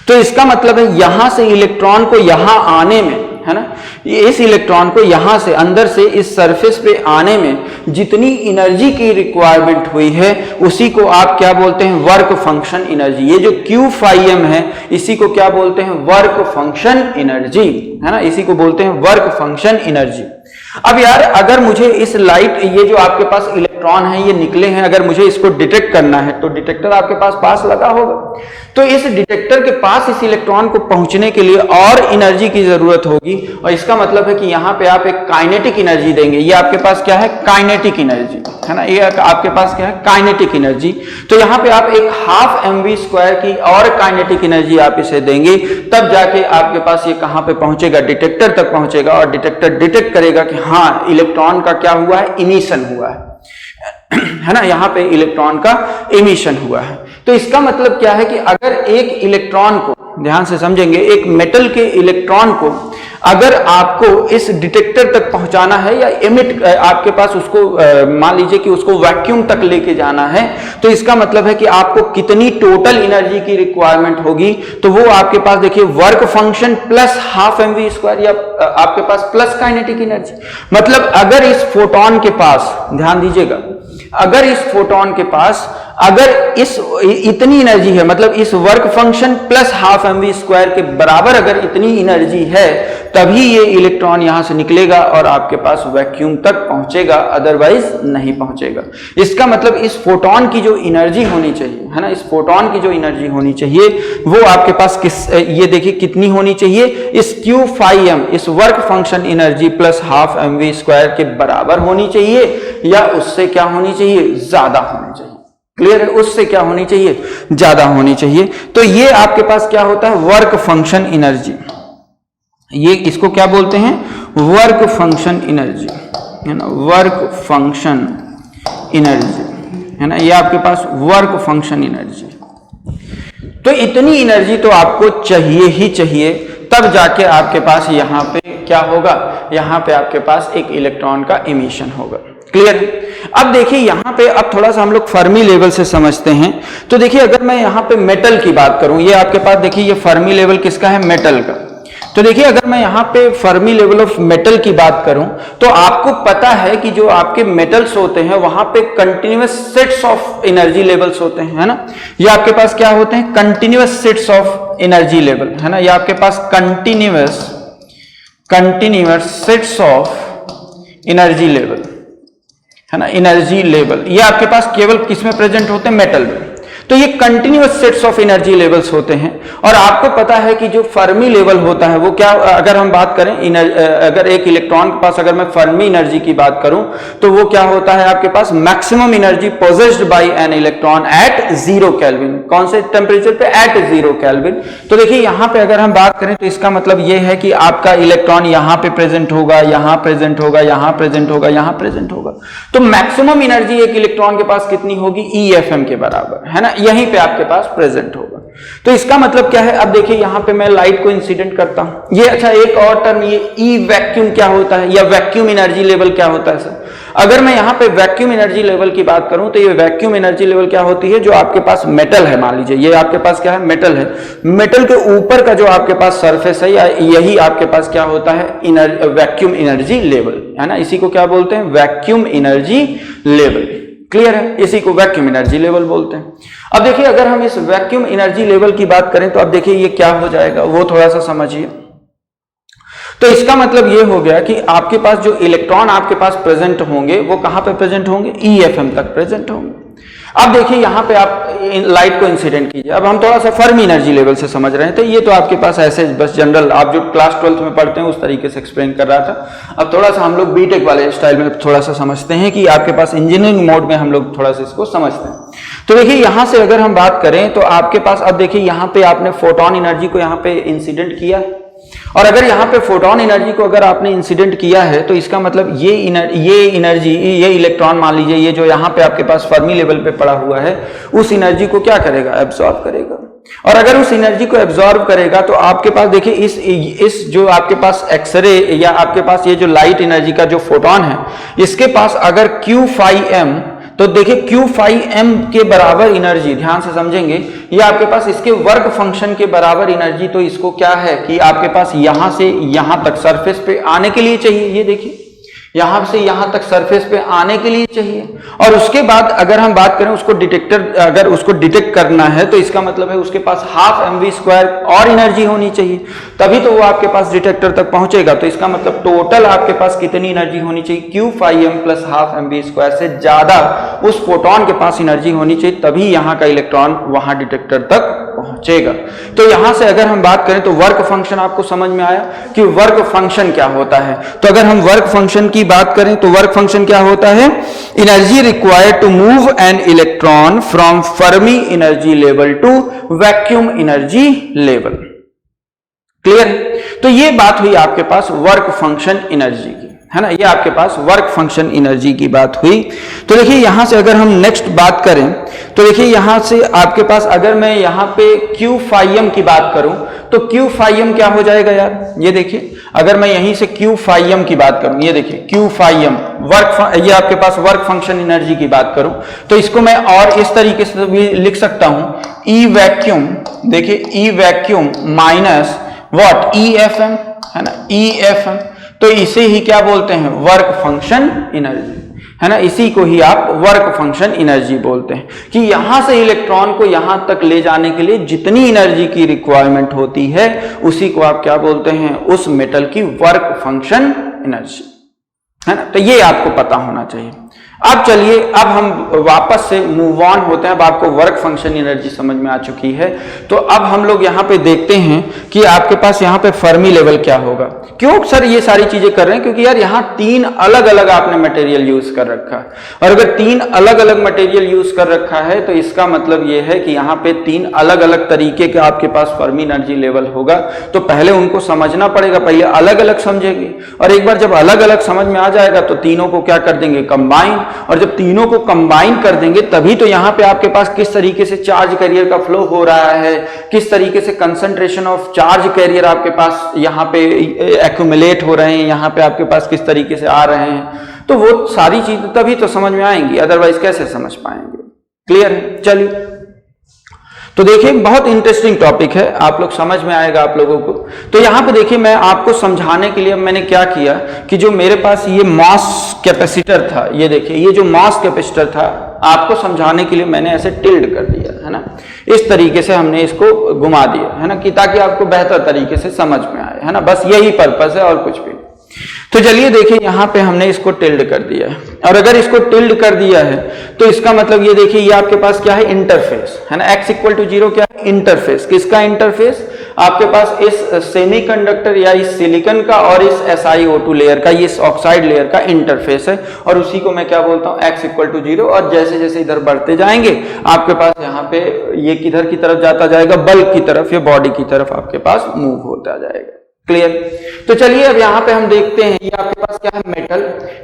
तो इसका मतलब है यहां से इलेक्ट्रॉन को यहां आने में, है ना, इस इलेक्ट्रॉन को यहां से अंदर से इस सरफेस पे आने में जितनी एनर्जी की रिक्वायरमेंट हुई है उसी को आप क्या बोलते हैं? Work function energy. ये जो Q phi m है इसी को क्या बोलते हैं? वर्क फंक्शन एनर्जी, है ना, इसी को बोलते हैं वर्क फंक्शन एनर्जी। अब यार अगर मुझे इस लाइट, ये जो आपके पास इलेक्ट्रॉन है ये निकले हैं, अगर मुझे इसको डिटेक्ट करना है तो डिटेक्टर आपके पास लगा होगा। तो इस डिटेक्टर के पास इस इलेक्ट्रॉन को पहुंचने के लिए और एनर्जी की जरूरत होगी, और इसका मतलब है कि यहां पे आप एक काइनेटिक एनर्जी देंगे। ये आपके पास क्या है? काइनेटिक एनर्जी, है ना, ये आपके पास क्या है? Kinetic energy. तो यहां पे आप एक 12 mv² की और काइनेटिक एनर्जी आप इसे देंगे, तब जाके आपके पास ये कहां पे पहुंचेगा? डिटेक्टर तक पहुंचेगा, और डिटेक्टर डिटेक्ट करेगा कि हाँ इलेक्ट्रॉन का क्या हुआ है? इमिशन हुआ है ना, यहां पे इलेक्ट्रॉन का इमिशन हुआ है। तो इसका मतलब क्या है कि अगर एक इलेक्ट्रॉन को, ध्यान से समझेंगे, एक मेटल के इलेक्ट्रॉन को अगर आपको इस डिटेक्टर तक पहुंचाना है या एमिट आपके पास उसको मान लीजिए कि उसको वैक्यूम तक लेके जाना है, तो इसका मतलब है कि आपको कितनी टोटल एनर्जी की रिक्वायरमेंट होगी? तो वो आपके पास देखिए वर्क फंक्शन प्लस 12 mv² या आपके पास प्लस काइनेटिक एनर्जी। मतलब अगर इस फोटोन के पास, ध्यान दीजिएगा, अगर इस फोटोन के पास अगर इस इतनी एनर्जी है, मतलब इस वर्क फंक्शन प्लस 12 mv² के बराबर अगर इतनी एनर्जी है, तभी ये इलेक्ट्रॉन यहां से निकलेगा और आपके पास वैक्यूम तक पहुंचेगा, अदरवाइज नहीं पहुंचेगा। इसका मतलब इस फोटोन की जो एनर्जी होनी चाहिए, है ना, इस फोटोन की जो एनर्जी होनी चाहिए वो आपके पास ये देखिए कितनी होनी चाहिए? इस Q phi m, इस work function energy plus 12 mv² के बराबर होनी चाहिए, या उससे क्या होनी चाहिए? ज्यादा होनी चाहिए। क्लियर है? उससे क्या होनी चाहिए? ज्यादा होनी चाहिए। तो ये आपके पास क्या होता है? Work function energy. ये इसको क्या बोलते हैं? वर्क फंक्शन एनर्जी, है ना, वर्क फंक्शन एनर्जी, है ना, ये आपके पास वर्क फंक्शन एनर्जी। तो इतनी एनर्जी तो आपको चाहिए ही चाहिए, तब जाके आपके पास यहां पे क्या होगा? यहां पे आपके पास एक इलेक्ट्रॉन का इमिशन होगा। क्लियर है? अब देखिए यहां पे, अब थोड़ा सा हम लोग फर्मी लेवल से समझते हैं। तो देखिए अगर मैं यहां पे मेटल की बात करूं, ये आपके पास देखिए ये फर्मी लेवल किसका है? मेटल का। तो देखिए अगर मैं यहां पे फर्मी लेवल ऑफ मेटल की बात करूं, तो आपको पता है कि जो आपके मेटल्स होते हैं वहां पे continuous sets of energy levels होते हैं, है ना। ये आपके पास क्या होते हैं? Continuous sets of energy level, है ना। ये आपके पास continuous sets of energy level, है ना, एनर्जी लेवल। ये आपके पास केवल किसमें प्रेजेंट होते हैं? मेटल में। तो ये continuous sets of energy levels होते हैं। और आपको पता है कि जो फर्मी लेवल होता है वो क्या, अगर हम बात करें अगर एक इलेक्ट्रॉन के पास अगर मैं फर्मी एनर्जी की बात करूं तो वो क्या होता है आपके पास? Maximum energy possessed by an electron at 0 kelvin. कौन से टेम्परेचर पे? At 0 kelvin. तो देखिए यहां पे अगर हम बात करें तो इसका मतलब ये है कि आपका इलेक्ट्रॉन यहां पे प्रेजेंट होगा, यहां प्रेजेंट होगा, यहां प्रेजेंट होगा, यहां प्रेजेंट होगा। तो मैक्सिमम एनर्जी एक इलेक्ट्रॉन के पास कितनी होगी? EFM के बराबर, है ना, यहीं पे आपके पास प्रेजेंट होगा। तो इसका मतलब क्या है, अब देखिए यहां पे मैं लाइट को इंसिडेंट करता हूं, ये अच्छा एक और टर्म, ये ई वैक्यूम क्या होता है या वैक्यूम एनर्जी लेवल क्या होता है सर। अगर मैं यहाँ पे वैक्यूम एनर्जी लेवल की बात करूं तो ये वैक्यूम एनर्जी लेवल क्या होती है, जो आपके पास मेटल है, मान लीजिए ये आपके पास क्या है, मेटल है, मेटल के ऊपर का जो आपके पास सरफेस है या यही आपके पास क्या होता है, वैक्यूम एनर्जी लेवल, है ना। इसी को क्या बोलते हैं, वैक्यूम एनर्जी लेवल। क्लियर है, इसी को वैक्यूम एनर्जी लेवल बोलते हैं। अब देखिए अगर हम इस वैक्यूम एनर्जी लेवल की बात करें तो अब देखिए ये क्या हो जाएगा, वो थोड़ा सा समझिए। तो इसका मतलब ये हो गया कि आपके पास जो इलेक्ट्रॉन आपके पास प्रेजेंट होंगे वो कहां पे प्रेजेंट होंगे, EFM तक प्रेजेंट होंगे। अब देखिए यहां पे आप लाइट को इंसिडेंट कीजिए। अब हम थोड़ा सा फर्मी एनर्जी लेवल से समझ रहे हैं, तो ये तो आपके पास ऐसे बस जनरल आप जो क्लास 12th में पढ़ते हैं उस तरीके से एक्सप्लेन कर रहा था। अब थोड़ा सा हम लोग बीटेक वाले स्टाइल में थोड़ा सा समझते हैं कि आपके पास इंजीनियरिंग मोड में हम लोग थोड़ा सा इसको समझते हैं। तो देखिए यहां से अगर हम बात करें तो आपके पास अब देखिए यहां पे आपने फोटोन एनर्जी को यहां पे इंसिडेंट किया है, और अगर यहां पे फोटोन एनर्जी को अगर आपने इंसिडेंट किया है तो इसका मतलब ये एनर्जी, ये इलेक्ट्रॉन मान लीजिए ये जो यहां पे आपके पास फर्मी लेवल पे पड़ा हुआ है, उस एनर्जी को क्या करेगा, एब्सॉर्ब करेगा। और अगर उस एनर्जी को एब्सॉर्ब करेगा तो आपके पास देखिए इस जो आपके पास एक्सरे या आपके पास ये जो लाइट एनर्जी का जो फोटोन है, इसके पास अगर Q5M, तो देखिए Q5M के बराबर एनर्जी, ध्यान से समझेंगे, ये आपके पास इसके वर्क फंक्शन के बराबर एनर्जी, तो इसको क्या है कि आपके पास यहां से यहां तक सरफेस पे आने के लिए चाहिए। ये देखिए यहां से यहां तक सरफेस पे आने के लिए चाहिए, और उसके बाद अगर हम बात करें उसको डिटेक्टर, अगर उसको डिटेक्ट करना है तो इसका मतलब है उसके पास ½ mv² और एनर्जी होनी चाहिए, तभी तो वो आपके पास डिटेक्टर तक पहुंचेगा। तो इसका मतलब टोटल आपके पास कितनी एनर्जी होनी चाहिए, Q5M + ½ mv² से ज्यादा उस फोटोन के पास एनर्जी होनी चाहिए, तभी यहां का इलेक्ट्रॉन वहां डिटेक्टर तक पहुंचेगा। तो यहां से अगर हम बात करें तो वर्क फंक्शन आपको समझ में आया कि वर्क फंक्शन क्या होता है। तो अगर हम वर्क फंक्शन की बात करें तो वर्क फंक्शन क्या होता है, energy required to move an electron from Fermi energy level to vacuum energy level. Clear? तो ये बात हुई आपके पास वर्क फंक्शन एनर्जी की, है ना, ये आपके पास वर्क फंक्शन एनर्जी की बात हुई। तो देखिए यहां से अगर हम नेक्स्ट बात करें तो देखिए यहां से आपके पास अगर मैं यहां पे Q5M की बात करूं तो Q5M क्या हो जाएगा यार, ये देखिए अगर मैं यहीं से Q5M की बात करूं, ये देखिए Q5M ये आपके पास वर्क फंक्शन एनर्जी की बात करूं तो इसको मैं और इस तरीके से भी लिख सकता हूं, E वैक्यूम, देखिए E vacuum minus what, EFM, है ना, EFM। तो इसे ही क्या बोलते हैं, वर्क फंक्शन एनर्जी, है ना, इसी को ही आप वर्क फंक्शन एनर्जी बोलते हैं कि यहां से इलेक्ट्रॉन को यहां तक ले जाने के लिए जितनी एनर्जी की रिक्वायरमेंट होती है उसी को आप क्या बोलते हैं, उस मेटल की वर्क फंक्शन एनर्जी, है ना। तो ये आपको पता होना चाहिए। अब चलिए अब हम वापस से मूव ऑन होते हैं। अब आपको वर्क फंक्शन एनर्जी समझ में आ चुकी है, तो अब हम लोग यहाँ पे देखते हैं कि आपके पास यहाँ पे फर्मी लेवल क्या होगा। क्यों सर ये सारी चीजें कर रहे हैं, क्योंकि यार यहाँ 3 अलग अलग आपने मटेरियल यूज कर रखा है, और अगर 3 अलग अलग मटेरियल यूज कर रखा है तो इसका मतलब ये है कि यहाँ पे 3 अलग अलग तरीके का आपके पास फर्मी एनर्जी लेवल होगा। तो पहले उनको समझना पड़ेगा, पहले अलग अलग समझेंगे, और एक बार जब अलग अलग समझ में आ जाएगा तो तीनों को क्या कर देंगे, कंबाइन, और जब तीनों को कंबाइन कर देंगे तभी तो यहां पे आपके पास किस तरीके से चार्ज कैरियर का फ्लो हो रहा है, किस तरीके से कंसंट्रेशन ऑफ चार्ज कैरियर आपके पास यहां पे एक्यूमुलेट हो रहे हैं, यहां पे आपके पास किस तरीके से आ रहे हैं, तो वो सारी चीजें तभी तो समझ में आएंगी, अदरवाइज कैसे समझ पाएंगे। क्लियर है? चलिए तो देखिए बहुत इंटरेस्टिंग टॉपिक है, आप लोग समझ में आएगा आप लोगों को। तो यहाँ पे देखिए मैं आपको समझाने के लिए मैंने क्या किया कि जो मेरे पास ये मास कैपेसिटर था, ये देखिए ये जो मास कैपेसिटर था, आपको समझाने के लिए मैंने ऐसे टिल्ड कर दिया, है ना, इस तरीके से हमने इसको घुमा दिया, है ना, कि ताकि आपको बेहतर तरीके से समझ में आए, है ना, बस यही पर्पस है और कुछ भी। तो चलिए देखिए यहाँ पे हमने इसको टिल्ड कर दिया है, और अगर इसको टिल्ड कर दिया है तो इसका मतलब ये देखिए ये आपके पास क्या है, इंटरफेस, है ना, x = 0 क्या है, इंटरफेस। किसका इंटरफेस? आपके पास इस सेमीकंडक्टर या इस सिलिकॉन का और इस SiO2 लेयर का, इस ऑक्साइड लेयर का इंटरफेस है, और उसी को मैं क्या बोलता हूँ, x = 0। और जैसे जैसे इधर बढ़ते जाएंगे आपके पास यहाँ पे ये किधर की तरफ जाता जाएगा, बल्क की तरफ या बॉडी की तरफ आपके पास मूव होता जाएगा। क्लियर? तो चलिए अब यहाँ पे हम देखते हैं, ये आपके पास क्या है, मेटल,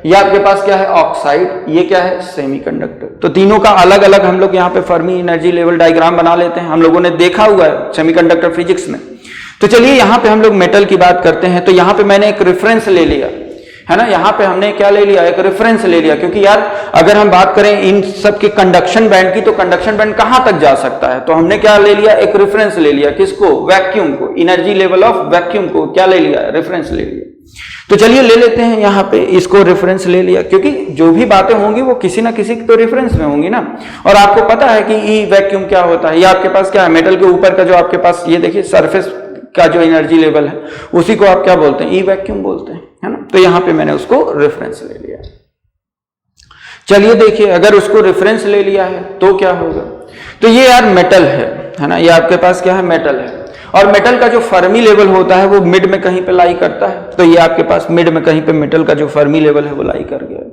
ये आपके पास क्या है ऑक्साइड, ये क्या है सेमीकंडक्टर। तो तीनों का अलग अलग हम लोग यहाँ पे फर्मी एनर्जी लेवल डायग्राम बना लेते हैं, हम लोगों ने देखा हुआ है सेमीकंडक्टर फिजिक्स में। तो चलिए यहाँ पे हम लोग मेटल की बात करते हैं। तो यहाँ पे मैंने एक रेफरेंस ले लिया है ना, यहाँ पे हमने क्या ले लिया, एक रेफरेंस ले लिया, क्योंकि यार अगर हम बात करें इन सब के कंडक्शन बैंड की, तो कंडक्शन बैंड कहाँ तक जा सकता है, तो हमने क्या ले लिया, एक रेफरेंस ले लिया, किसको, वैक्यूम को, एनर्जी लेवल ऑफ वैक्यूम को क्या ले लिया, रेफरेंस ले लिया। तो चलिए ले लेते हैं यहाँ पे इसको रेफरेंस ले लिया, क्योंकि जो भी बातें होंगी वो किसी ना किसी तो रेफरेंस में होंगी ना। और आपको पता है कि ई वैक्यूम क्या होता है, ये आपके पास क्या है, मेटल के ऊपर का जो आपके पास ये देखिए सरफेस का जो एनर्जी लेवल है उसी को आप क्या बोलते हैं, ई वैक्यूम बोलते हैं, है ना। तो यहाँ पे मैंने उसको रेफरेंस ले लिया। चलिए देखिए, अगर उसको रेफरेंस ले लिया है तो क्या होगा, तो ये यार मेटल है ना, ये आपके पास क्या है, मेटल है। और मेटल का जो फर्मी लेवल होता है वो मिड में कहीं पे लाई करता है, तो ये आपके पास मिड में कहीं पे मेटल का जो फर्मी लेवल है वो लाई कर गया।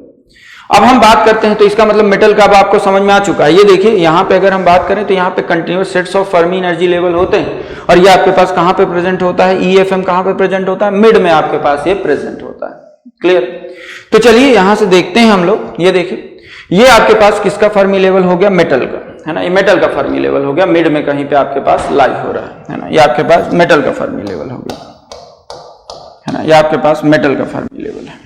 अब हम बात करते हैं, तो इसका मतलब मेटल का अब आपको समझ में आ चुका है। ये देखिए यहाँ पे अगर हम बात करें तो यहाँ पे continuous sets of Fermi energy level होते हैं, और ये आपके पास कहाँ पे प्रेजेंट होता है, EFM कहाँ पे प्रेजेंट होता है, मिड में आपके पास ये प्रेजेंट होता है। क्लियर। तो चलिए यहाँ से देखते हैं हम लोग, ये देखिए ये आपके पास किसका फर्मी लेवल हो गया, मेटल का, है ना, ये मेटल का फर्मी लेवल हो गया, मिड में कहीं पे आपके पास लाई हो रहा है ना, ये आपके पास मेटल का फर्मी लेवल हो गया, है ना, ये आपके पास मेटल का फर्मी लेवल है।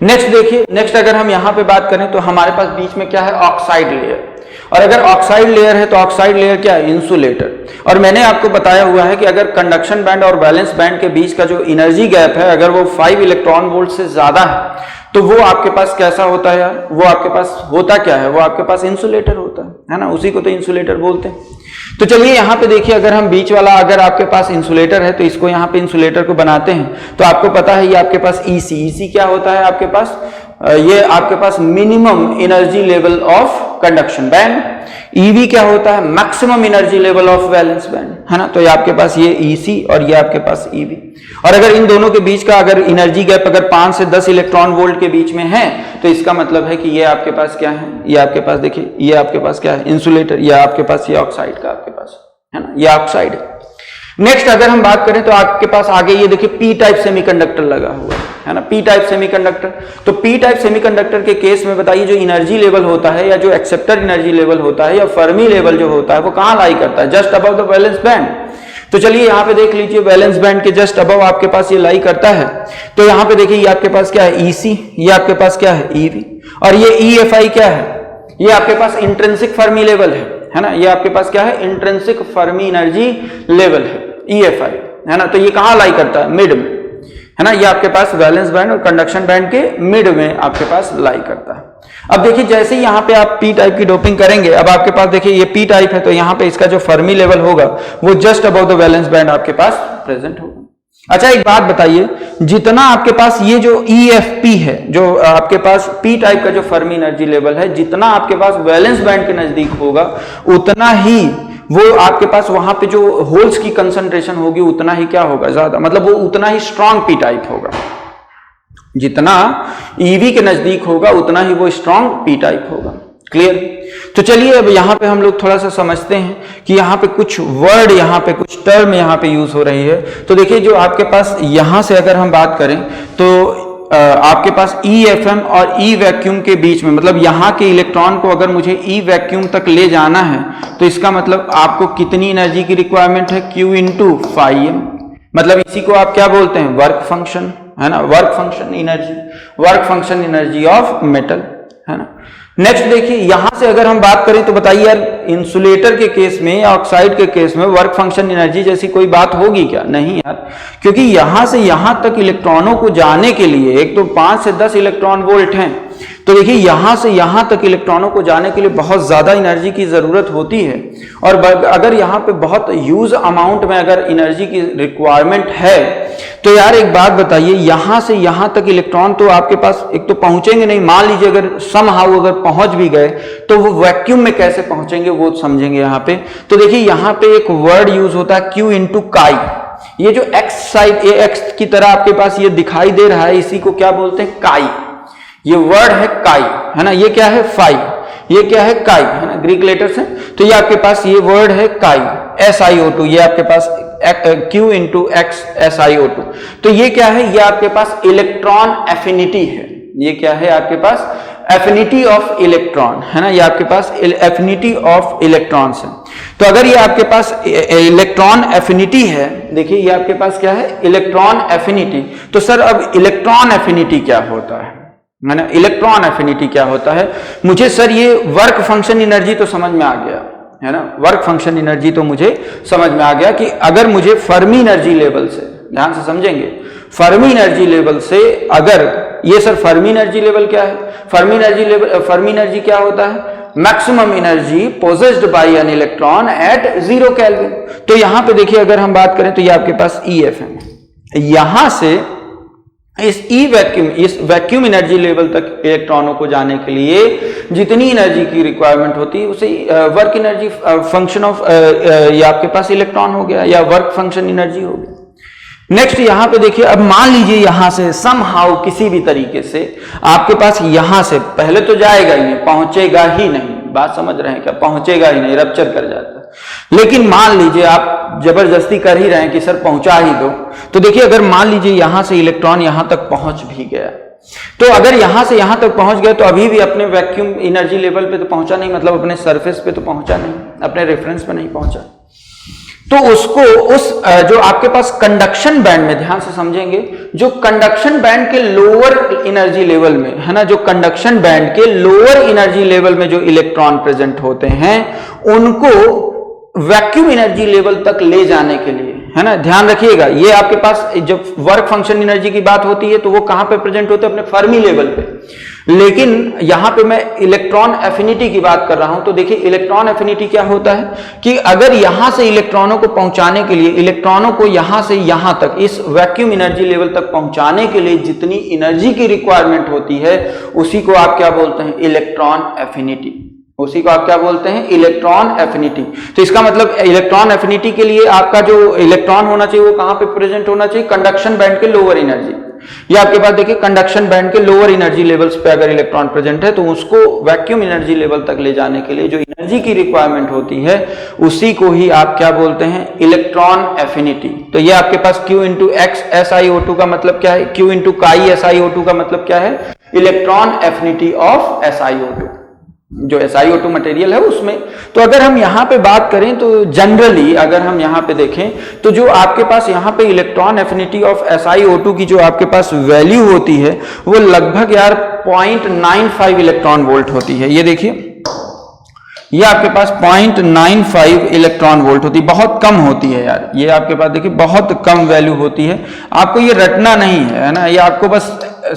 नेक्स्ट देखिए, नेक्स्ट अगर हम यहाँ पे बात करें तो हमारे पास बीच में क्या है, ऑक्साइड लेयर। और अगर ऑक्साइड लेयर है तो ऑक्साइड लेयर क्या है, इंसुलेटर। और मैंने आपको बताया हुआ है कि अगर कंडक्शन बैंड और वैलेंस बैंड के बीच का जो एनर्जी गैप है अगर वो 5 इलेक्ट्रॉन वोल्ट से ज्यादा है तो वो आपके पास कैसा होता है यार, वो आपके पास होता क्या है, वो आपके पास इंसुलेटर होता है ना, उसी को तो इंसुलेटर बोलते हैं। तो चलिए यहाँ पे देखिए, अगर हम बीच वाला अगर आपके पास इंसुलेटर है तो इसको यहाँ पे इंसुलेटर को बनाते हैं, तो आपको पता है ये आपके पास EC क्या होता है आपके पास, ये आपके पास minimum energy level of conduction band, EV क्या होता है, maximum energy level of valence band, है ना। तो ये आपके पास ये EC और ये आपके पास EV। और अगर इन दोनों के बीच का अगर एनर्जी गैप अगर 5 से 10 इलेक्ट्रॉन वोल्ट के बीच में है तो इसका मतलब है कि ये आपके पास क्या है, ये आपके पास देखिए ये आपके पास क्या है, इंसुलेटर, ये आपके पास ये ऑक्साइड का आपके पास, है ना, ये ऑक्साइड है। नेक्स्ट अगर हम बात करें तो आपके पास आगे ये देखिए पी टाइप सेमीकंडक्टर लगा हुआ है ना, पी टाइप सेमीकंडक्टर। तो पी टाइप सेमीकंडक्टर के केस में बताइए जो एनर्जी लेवल होता है या जो एक्सेप्टर एनर्जी लेवल होता है या फर्मी लेवल जो होता है वो कहां लाई करता है, just above the valence band. तो चलिए यहाँ पे देख लीजिए, वैलेंस बैंड के जस्ट अबव आपके पास ये लाई करता है। तो यहाँ पे देखिए ये आपके पास क्या है, EC, ये आपके पास क्या है, EV, और ये EFI क्या है, ये आपके पास इंट्रिंसिक फर्मी लेवल है ना, ये आपके पास क्या है, इंट्रिंसिक फर्मी एनर्जी लेवल है, EFI, है ना। तो ये कहां लाई करता है, मिड में, है ना, ये आपके पास वैलेंस बैंड और कंडक्शन बैंड के मिड में आपके पास लाई करता है। अब देखिए जैसे ही यहाँ पे आप पी टाइप की डोपिंग करेंगे, अब आपके पास देखिए ये पी टाइप है तो यहाँ पे इसका जो फर्मी लेवल होगा वो just above the valence band आपके पास प्रेजेंट होगा। अच्छा एक बात बताइए, जितना आपके पास ये जो EFP है, जो आपके पास पी टाइप का जो फर्मी एनर्जी लेवल है, जितना आपके पास वैलेंस बैंड के नजदीक होगा उतना ही वो आपके पास वहां पे जो होल्स की कंसंट्रेशन होगी उतना ही क्या होगा, ज्यादा, मतलब वो उतना ही स्ट्रांग पी टाइप होगा। जितना EV के नजदीक होगा उतना ही वो स्ट्रांग पी टाइप होगा। क्लियर। तो चलिए अब यहाँ पे हम लोग थोड़ा सा समझते हैं कि यहाँ पे कुछ वर्ड, यहाँ पे कुछ टर्म यहाँ पे यूज हो रही है। तो देखिए जो आपके पास यहाँ से अगर हम बात करें तो आपके पास EFM और E वैक्यूम के बीच में, मतलब यहाँ के इलेक्ट्रॉन को अगर मुझे E वैक्यूम तक ले जाना है तो इसका मतलब आपको कितनी एनर्जी की रिक्वायरमेंट है, Q इंटू फाई एम। मतलब इसी को आप क्या बोलते हैं, वर्क फंक्शन, है ना, work function energy, work function energy of metal, है ना। नेक्स्ट देखिए यहां से अगर हम बात करें तो बताइए यार इंसुलेटर के केस में या ऑक्साइड के केस में वर्क फंक्शन एनर्जी जैसी कोई बात होगी क्या, नहीं यार, क्योंकि यहां से यहां तक इलेक्ट्रॉनों को जाने के लिए एक तो 5 से 10 इलेक्ट्रॉन वोल्ट हैं, तो देखिए यहां से यहां तक इलेक्ट्रॉनों को जाने के लिए बहुत ज्यादा एनर्जी की जरूरत होती है। और अगर यहाँ पे बहुत ह्यूज अमाउंट में अगर एनर्जी की रिक्वायरमेंट है तो यार एक बात बताइए, यहां से यहां तक इलेक्ट्रॉन तो आपके पास एक तो पहुंचेंगे नहीं, मान लीजिए अगर समहाउ अगर पहुंच भी गए तो वो वैक्यूम में कैसे पहुंचेंगे वो समझेंगे यहाँ पे। तो देखिए यहाँ पे एक वर्ड यूज होता है Q इंटू काई। ये जो एक्स साइड एक्स की तरह आपके पास ये दिखाई दे रहा है, इसी को क्या बोलते हैं, काई। ये वर्ड है काई, है ना, ये क्या है फाई, ये क्या है काई, है ना, ग्रीक लेटर्स है। तो ये आपके पास ये वर्ड है काई, SiO2, ये आपके पास Q इंटू एक्स SiO2। तो ये क्या है, ये आपके पास इलेक्ट्रॉन एफिनिटी है। ये क्या है आपके पास, एफिनिटी ऑफ इलेक्ट्रॉन है ना, ये आपके पास एफिनिटी ऑफ इलेक्ट्रॉन्स है। तो अगर ये आपके पास इलेक्ट्रॉन एफिनिटी है, देखिए ये आपके पास क्या है, इलेक्ट्रॉन एफिनिटी। तो सर अब इलेक्ट्रॉन एफिनिटी क्या होता है ना, इलेक्ट्रॉन एफिनिटी क्या होता है? मुझे सर ये वर्क फंक्शन एनर्जी तो समझ में आ गया है ना, वर्क फंक्शन एनर्जी तो मुझे समझ में आ गया कि अगर मुझे फर्मी एनर्जी लेवल से, ध्यान से समझेंगे, फर्मी एनर्जी लेवल से अगर ये सर फर्मी एनर्जी लेवल क्या है, फर्मी एनर्जी क्या होता है, maximum energy possessed by an electron at 0 kelvin. तो यहां पे देखिए अगर हम बात करें तो ये आपके पास EF है, यहां से इस वैक्यूम एनर्जी लेवल तक इलेक्ट्रॉनों को जाने के लिए जितनी एनर्जी की रिक्वायरमेंट होती है उसे वर्क एनर्जी फंक्शन ऑफ ये आपके पास इलेक्ट्रॉन हो गया या वर्क फंक्शन एनर्जी हो गया। नेक्स्ट यहां पे देखिए, अब मान लीजिए यहां से समहाउ किसी भी तरीके से आपके पास यहां से, पहले तो जाएगा ही नहीं, पहुंचेगा ही नहीं, बात समझ रहे हैं क्या, पहुंचेगा ही नहीं, रप्चर कर जाता है। लेकिन मान लीजिए आप जबरदस्ती कर ही रहे हैं कि सर पहुंचा ही दो, तो देखिए अगर मान लीजिए यहां से इलेक्ट्रॉन यहां तक पहुंच भी गया, तो अगर यहां से यहां तक पहुंच गया तो अभी भी अपने वैक्यूम एनर्जी लेवल पे तो पहुंचा नहीं, मतलब अपने सरफेस पे तो पहुंचा नहीं, अपने रेफरेंस पे नहीं पहुंचा। तो उसको उस जो आपके पास कंडक्शन बैंड में, ध्यान से समझेंगे, जो कंडक्शन बैंड के लोअर एनर्जी लेवल में है ना, जो कंडक्शन बैंड के लोअर एनर्जी लेवल में जो इलेक्ट्रॉन प्रेजेंट होते हैं उनको वैक्यूम एनर्जी लेवल तक ले जाने के लिए, है ना, ध्यान रखिएगा, ये आपके पास जब वर्क फंक्शन एनर्जी की बात होती है तो वो कहां पे प्रेजेंट होते हैं, अपने फर्मी लेवल पे। लेकिन यहां पे मैं इलेक्ट्रॉन एफिनिटी की बात कर रहा हूं, तो देखिए इलेक्ट्रॉन एफिनिटी क्या होता है कि अगर यहां से इलेक्ट्रॉनों को पहुंचाने के लिए, इलेक्ट्रॉनों को यहां से यहां तक इस वैक्यूम एनर्जी लेवल तक पहुंचाने के लिए जितनी एनर्जी की रिक्वायरमेंट होती है उसी को आप क्या बोलते हैं, इलेक्ट्रॉन एफिनिटी। उसी को आप क्या बोलते हैं, इलेक्ट्रॉन एफिनिटी। तो इसका मतलब इलेक्ट्रॉन एफिनिटी के लिए आपका जो इलेक्ट्रॉन होना चाहिए वो कहां पे प्रेजेंट होना चाहिए, कंडक्शन बैंड के लोअर एनर्जी। ये आपके पास देखिए कंडक्शन बैंड के लोअर एनर्जी लेवल्स पे अगर इलेक्ट्रॉन प्रेजेंट है तो उसको वैक्यूम एनर्जी लेवल तक ले जाने के लिए जो एनर्जी की रिक्वायरमेंट होती है उसी को ही आप क्या बोलते हैं, इलेक्ट्रॉन एफिनिटी। तो ये आपके पास Q इंटू एक्स SiO2 का मतलब क्या है, Q इंटू काई SiO2 का मतलब क्या है, इलेक्ट्रॉन एफिनिटी ऑफ SiO2, जो SiO2 मटेरियल है उसमें। तो अगर हम यहां पे बात करें तो जनरली अगर हम यहां पे देखें तो जो आपके पास यहां पे इलेक्ट्रॉन एफिनिटी ऑफ SiO2 की जो आपके पास वैल्यू होती है वो लगभग यार 0.95 इलेक्ट्रॉन वोल्ट होती है। ये देखिए ये आपके पास 0.95 इलेक्ट्रॉन वोल्ट होती है, बहुत कम होती है यार, ये आपके पास देखिए बहुत कम वैल्यू होती है। आपको ये रटना नहीं है ना, ये आपको बस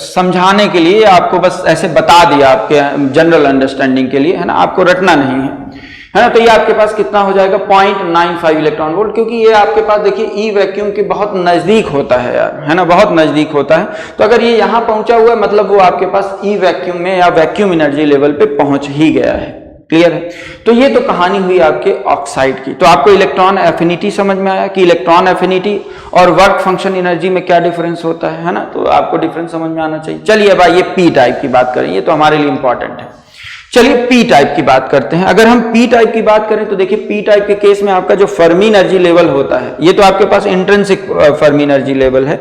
समझाने के लिए, आपको बस ऐसे बता दिया आपके जनरल अंडरस्टैंडिंग के लिए, है ना, आपको रटना नहीं है ना। तो ये आपके पास कितना हो जाएगा, 0.95 इलेक्ट्रॉन वोल्ट, क्योंकि ये आपके पास देखिए ई वैक्यूम के बहुत नजदीक होता है यार, है ना, बहुत नजदीक होता है। तो अगर ये यहां पहुंचा हुआ है मतलब वो आपके पास ई वैक्यूम में या वैक्यूम एनर्जी लेवल पे पहुंच ही गया है। क्लियर है? तो ये तो कहानी हुई आपके ऑक्साइड की। तो आपको इलेक्ट्रॉन एफिनिटी समझ में आया कि इलेक्ट्रॉन एफिनिटी और वर्क फंक्शन एनर्जी में क्या डिफरेंस होता है ना, तो आपको डिफरेंस समझ में आना चाहिए। चलिए अब आइए पी टाइप की बात करें, ये तो हमारे लिए इंपॉर्टेंट है। चलिए पी टाइप की बात करते हैं। अगर हम पी टाइप की बात करें तो देखिए पी टाइप के केस में आपका जो फर्मी एनर्जी लेवल होता है ये तो आपके पास इंट्रिंसिक फर्मी एनर्जी लेवल है,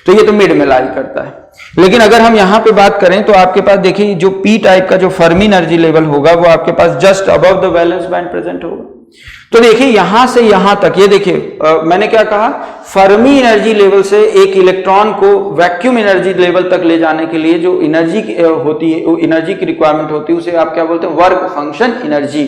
तो ये तो मिड में लाई करता है। लेकिन अगर हम यहां पे बात करें तो आपके पास देखिए जो पी टाइप का जो फर्मी एनर्जी लेवल होगा वो आपके पास just above the valence band present होगा। तो देखिए यहां से यहां तक, ये देखिए मैंने क्या कहा, फर्मी एनर्जी लेवल से एक इलेक्ट्रॉन को वैक्यूम एनर्जी लेवल तक ले जाने के लिए जो एनर्जी होती है, एनर्जी की रिक्वायरमेंट होती है, उसे आप क्या बोलते हैं, वर्क फंक्शन एनर्जी।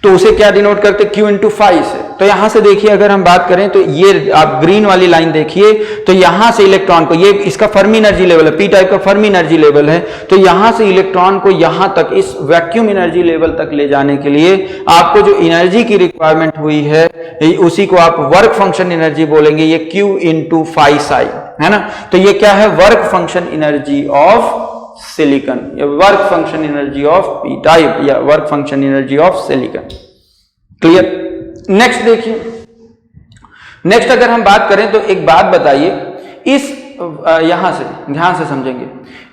तो उसे क्या डिनोट करते हैं, Q इंटू 5 से। तो यहां से देखिए अगर हम बात करें तो ये आप ग्रीन वाली लाइन देखिए, तो यहां से इलेक्ट्रॉन को, ये इसका फर्मी एनर्जी लेवल है, पी टाइप का फर्मी एनर्जी लेवल है, तो यहां से इलेक्ट्रॉन को यहां तक इस वैक्यूम एनर्जी लेवल तक ले जाने के लिए आपको जो एनर्जी की रिक्वायरमेंट हुई है उसी को आप वर्क फंक्शन एनर्जी बोलेंगे, ये Q इंटू 5 साई है ना। तो ये क्या है, work function energy of silicon, या work function energy of P type, या work function energy of silicon. Clear? Next देखिए, नेक्स्ट अगर हम बात करें तो एक बात बताइए, इस यहां से ध्यान से समझेंगे,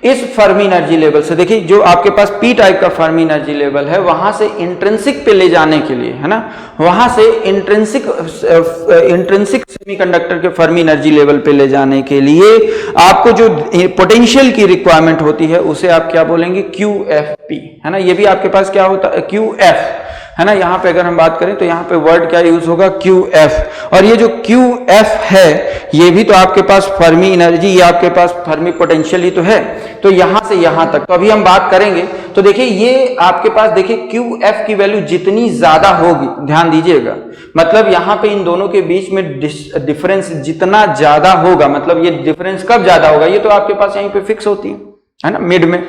इस फर्मी एनर्जी लेवल से, देखिए जो आपके पास पी टाइप का फर्मी एनर्जी लेवल है वहां से इंट्रिंसिक पे ले जाने के लिए, है ना, वहां से इंट्रिंसिक सेमीकंडक्टर के फर्मी एनर्जी लेवल पे ले जाने के लिए आपको जो पोटेंशियल की रिक्वायरमेंट होती है उसे आप क्या बोलेंगे, QFP, है ना। ये भी आपके पास क्या होता है, QF, है ना। यहाँ पे अगर हम बात करें तो यहाँ पे वर्ड क्या यूज होगा, QF। और ये जो QF है ये भी तो आपके पास फर्मी एनर्जी, ये आपके पास फर्मी पोटेंशियल ही तो है। तो यहां से यहां तक तो अभी हम बात करेंगे। तो देखिए ये आपके पास देखिए QF की वैल्यू जितनी ज्यादा होगी, ध्यान दीजिएगा, मतलब यहाँ पे इन दोनों के बीच में डिफरेंस जितना ज्यादा होगा, मतलब ये डिफरेंस कब ज्यादा होगा, ये तो आपके पास यहीं पे फिक्स होती है ना, मिड में।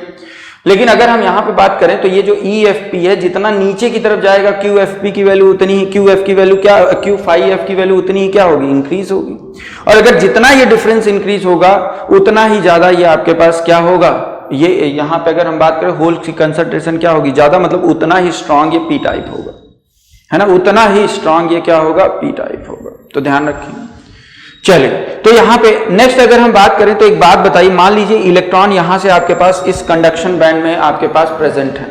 लेकिन अगर हम यहाँ पे बात करें तो ये जो EFP है जितना नीचे की तरफ जाएगा QFP की वैल्यू उतनी ही, QF की वैल्यू क्या, Q5F की वैल्यू उतनी ही क्या होगी, इंक्रीज होगी। और अगर जितना ये डिफरेंस इंक्रीज होगा उतना ही ज्यादा ये आपके पास क्या होगा, ये यहाँ पे अगर हम बात करें होल की कंसंट्रेशन क्या होगी, ज्यादा, मतलब उतना ही स्ट्रांग ये पी टाइप होगा, है ना, उतना ही स्ट्रांग ये क्या होगा, पी टाइप होगा। तो ध्यान रखिए। चलिए तो यहाँ पे नेक्स्ट अगर हम बात करें तो एक बात बताइए, मान लीजिए इलेक्ट्रॉन यहाँ से आपके पास इस कंडक्शन बैंड में आपके पास प्रेजेंट है,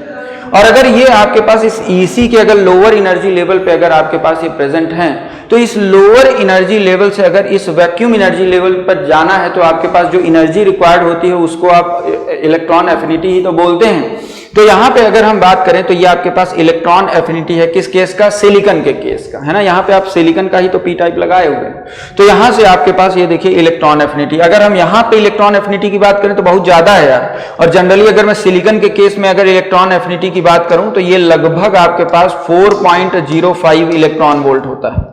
और अगर ये आपके पास इस EC के अगर लोअर एनर्जी लेवल पे अगर आपके पास ये प्रेजेंट हैं, तो इस लोअर एनर्जी लेवल से अगर इस वैक्यूम एनर्जी लेवल पर जाना है तो आपके पास जो एनर्जी रिक्वायर्ड होती है उसको आप इलेक्ट्रॉन एफिनिटी ही तो बोलते हैं। तो यहाँ पे अगर हम बात करें तो ये आपके पास इलेक्ट्रॉन एफिनिटी है, किस केस का, सिलिकॉन के केस का, है ना। यहाँ पे आप सिलिकॉन का ही तो पी टाइप लगाए हुए हैं। तो यहाँ से आपके पास ये देखिए इलेक्ट्रॉन एफिनिटी, अगर हम यहाँ पे इलेक्ट्रॉन एफिनिटी की बात करें तो बहुत ज्यादा है यार। और जनरली अगर मैं सिलिकॉन के केस में अगर इलेक्ट्रॉन एफिनिटी की बात करूं तो ये लगभग आपके पास 4.05 इलेक्ट्रॉन वोल्ट होता है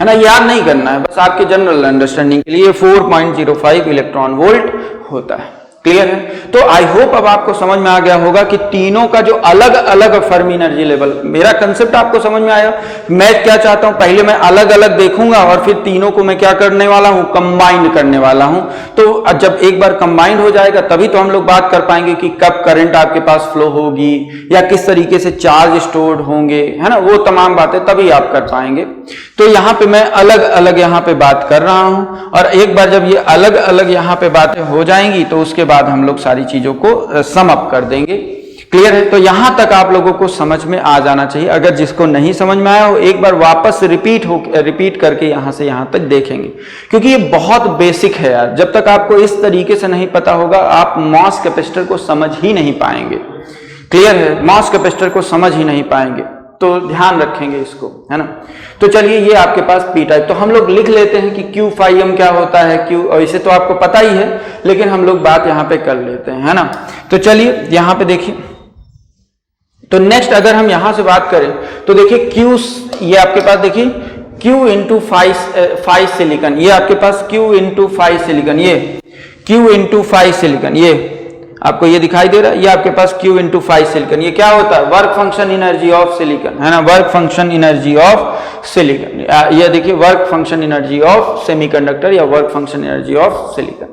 ना। याद नहीं करना है, बस आपके जनरल अंडरस्टैंडिंग के लिए 4.05 इलेक्ट्रॉन वोल्ट होता है। क्लियर है। तो आई होप अब आपको समझ में आ गया होगा कि तीनों का जो अलग अलग फर्मी एनर्जी लेवल, मेरा कंसेप्ट आपको समझ में आया। मैं क्या चाहता हूं, पहले मैं अलग अलग देखूंगा और फिर तीनों को मैं क्या करने वाला हूं, कंबाइंड करने वाला हूं। तो जब एक बार कंबाइंड हो जाएगा तभी तो हम लोग बात कर पाएंगे कि कब करंट आपके पास फ्लो होगी या किस तरीके से चार्ज स्टोर्ड होंगे, है ना, वो तमाम बातें तभी आप कर पाएंगे। तो यहाँ पे मैं अलग अलग यहाँ पे बात कर रहा हूं, और एक बार जब ये अलग अलग यहाँ पे बातें हो जाएंगी तो उसके बाद हम लोग सारी चीजों को सम अप कर देंगे। क्लियर है। तो यहां तक आप लोगों को समझ में आ जाना चाहिए। अगर जिसको नहीं समझ में आया हो एक बार वापस रिपीट करके यहां से यहां तक देखेंगे, क्योंकि ये बहुत बेसिक है यार। जब तक आपको इस तरीके से नहीं पता होगा आप मॉस कैपेसिटर को समझ ही नहीं पाएंगे। क्लियर है, मॉस कैपेसिटर को समझ ही नहीं पाएंगे। तो ध्यान रखेंगे इसको, है ना। तो चलिए ये आपके पास पी टाइप, तो हम लोग लिख लेते हैं कि Q phi m क्या होता है, Q, और इसे तो आपको पता ही है लेकिन हम लोग बात यहाँ पे कर लेते हैं, है ना। तो चलिए यहाँ पे देखिए, तो नेक्स्ट अगर हम यहां से बात करें तो देखिए Q, ये आपके पास देखिए Q इंटू फाइव सिलिकॉन, ये आपके पास Q इंटू फाइव सिलिकॉन, ये Q इंटू फाइव सिलिकॉन, ये आपको ये दिखाई दे रहा है, ये आपके पास Q इंटू फाइव सिलिकॉन। ये क्या होता है, work function energy of silicon, है ना, work function energy of silicon. ये देखिए work function energy of semiconductor या work function energy of silicon.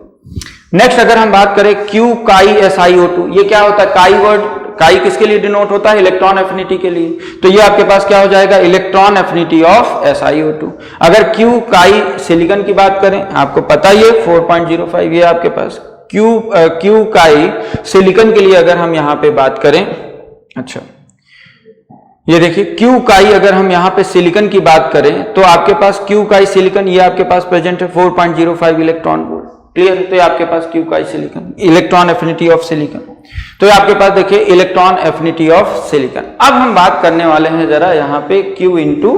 Next अगर हम बात करें Q काई SiO2, ये क्या होता है, काई वर्ड, काई किसके लिए डिनोट होता है, इलेक्ट्रॉन एफिनिटी के लिए। तो ये आपके पास क्या हो जाएगा, इलेक्ट्रॉन एफिनिटी ऑफ SiO2। अगर Q काई सिलिकॉन की बात करें, आपको पता ही है 4.05, ये आपके पास Q काई सिलिकॉन के लिए अगर हम यहां पे बात करें, अच्छा ये देखिए Q काई अगर हम यहां पे सिलिकॉन की बात करें तो आपके पास Q काई सिलिकॉन ये आपके पास प्रेजेंट है 4.05 इलेक्ट्रॉन वोल्ट। क्लियर है। तो ये आपके पास Q काई silicon, electron affinity of silicon. तो ये आपके पास देखिए इलेक्ट्रॉन एफिनिटी ऑफ सिलिकॉन। अब हम बात करने वाले हैं जरा यहाँ पे Q इंटू,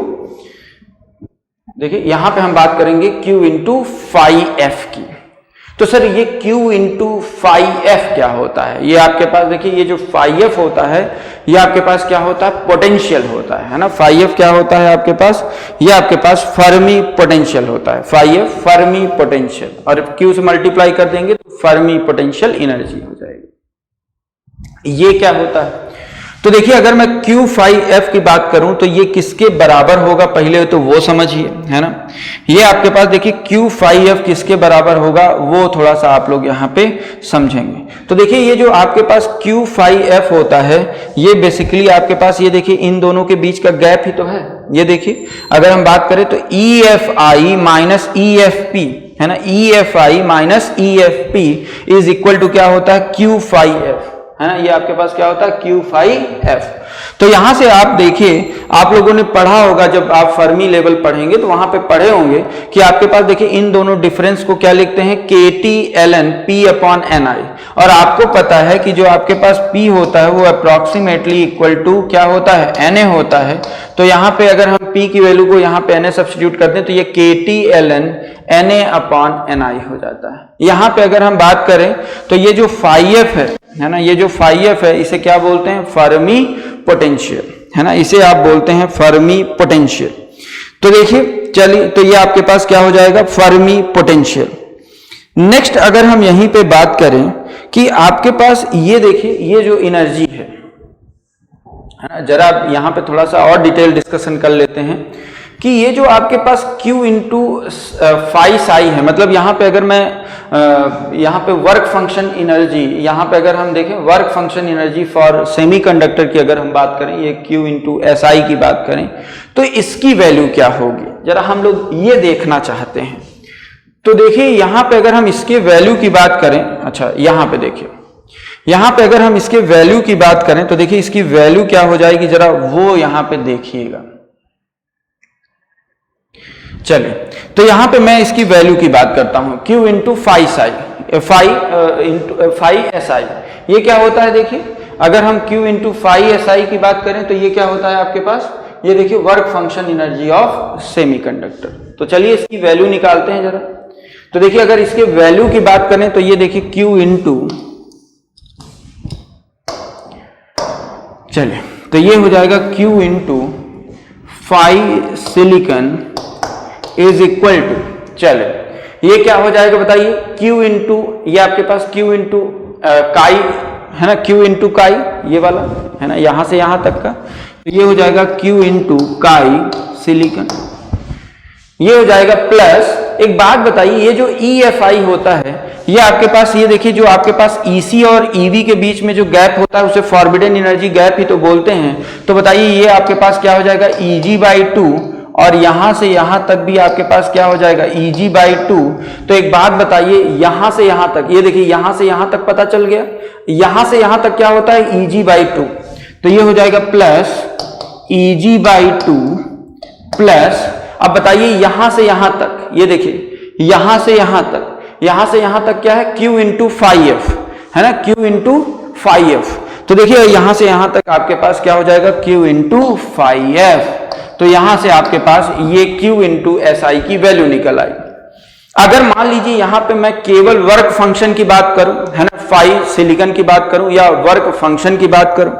देखिए यहां पे हम बात करेंगे Q इंटू फाइव एफ की। तो सर ये Q इंटू फाइव एफ क्या होता है, ये आपके पास देखिए ये जो फाइव एफ होता है ये आपके पास क्या होता है, पोटेंशियल होता है ना। फाइव एफ क्या होता है आपके पास, ये आपके पास फर्मी पोटेंशियल होता है, फाइव एफ फर्मी पोटेंशियल, और Q से मल्टीप्लाई कर देंगे तो फर्मी पोटेंशियल एनर्जी हो जाएगी। ये क्या होता है, तो देखिए अगर मैं Q5F की बात करूं तो ये किसके बराबर होगा, पहले तो वो समझिए, है ना। ये आपके पास देखिए Q5F किसके बराबर होगा वो थोड़ा सा आप लोग यहाँ पे समझेंगे। तो देखिए ये जो आपके पास Q5F होता है ये बेसिकली आपके पास, ये देखिए इन दोनों के बीच का गैप ही तो है। ये देखिए अगर हम बात करें तो EFI माइनस EFP, है ना, EFI minus EFP is equal to क्या होता है, Q5F, है ना, ये आपके पास क्या होता है, Q5F। तो यहां से आप देखिए, आप लोगों ने पढ़ा होगा, जब आप फर्मी लेवल पढ़ेंगे तो वहां पे पढ़े होंगे कि आपके पास देखिए इन दोनों डिफरेंस को क्या लिखते हैं, KT/ln P/Ni। और आपको पता है कि जो आपके पास P होता है वो अप्रोक्सीमेटली इक्वल टू क्या होता है, Na होता है। तो यहाँ पे अगर हम P की वैल्यू को यहाँ पे Na सब्स्टिट्यूट करते हैं तो ये KT/ln Na/Ni हो जाता है। यहाँ पे अगर हम बात करें तो ये जो phi-f है ना, ये जो phi-f है इसे क्या बोलते हैं, फर्मी पोटेंशियल, है ना, इसे आप बोलते हैं फर्मी पोटेंशियल। तो देखिए चलिए, तो ये आपके पास क्या हो जाएगा, फर्मी पोटेंशियल। नेक्स्ट अगर हम यहीं पे बात करें कि आपके पास ये देखिए, ये जो एनर्जी है ना, जरा यहां पे थोड़ा सा और डिटेल डिस्कशन कर लेते हैं कि ये जो आपके पास Q इंटू फाई साई है, मतलब यहाँ पे अगर मैं यहाँ पे वर्क फंक्शन एनर्जी, यहाँ पे अगर हम देखें work function energy for semiconductor की अगर हम बात करें, ये Q इंटू SI की बात करें तो इसकी वैल्यू क्या होगी, जरा हम लोग ये देखना चाहते हैं। तो देखिए यहाँ पे अगर हम इसके वैल्यू की बात करें, अच्छा यहाँ पे देखिए, यहाँ पे अगर हम इसके वैल्यू की बात करें तो देखिए इसकी वैल्यू क्या हो जाएगी, जरा वो यहाँ पे देखिएगा। चलिए, तो यहां पे मैं इसकी वैल्यू की बात करता हूं, Q इंटू फाई SI, ये क्या होता है, देखिए अगर हम Q इंटू फाई SI की बात करें तो ये क्या होता है आपके पास, ये देखिए work function energy of semiconductor. तो चलिए इसकी वैल्यू निकालते हैं जरा। तो देखिए अगर इसके वैल्यू की बात करें तो ये देखिए Q इंटू, चलिए तो ये हो जाएगा Q into phi silicon is equal to, चले ये क्या हो जाएगा बताइए, Q इंटू, ये आपके पास Q इंटू काई है ना, Q इंटू काई ये वाला है ना, यहां से यहां तक का, तो ये हो जाएगा Q इंटू काई सिलिकॉन, ये हो जाएगा प्लस, एक बात बताइए, ये जो EFI होता है ये आपके पास, ये देखिए जो आपके पास EC और EV के बीच में जो गैप होता है उसे फॉरबिडन एनर्जी गैप ही तो बोलते हैं। तो बताइए ये आपके पास क्या हो जाएगा, Eg/2, और यहां से यहां तक भी आपके पास क्या हो जाएगा, Eg/2। तो एक बात बताइए, यहां से यहां तक, ये देखिए यहां से यहां तक पता चल गया, यहां से यहां तक क्या होता है, Eg/2, तो ये हो जाएगा प्लस Eg/2 प्लस, अब बताइए यहां से यहां तक, ये देखिए यहां से यहां तक, यहां से यहां तक क्या है, Q इंटू फाई एफ, है ना, Q इंटू फाई एफ। तो देखिए यहां से यहां तक आपके पास क्या हो जाएगा, Q इंटू फाई एफ। तो यहां से आपके पास ये Q इंटू SI की वैल्यू निकल आई। अगर मान लीजिए यहां पे मैं केवल वर्क फंक्शन की बात करूं, है ना, फाई सिलिकॉन की बात करूं या वर्क फंक्शन की बात करूं,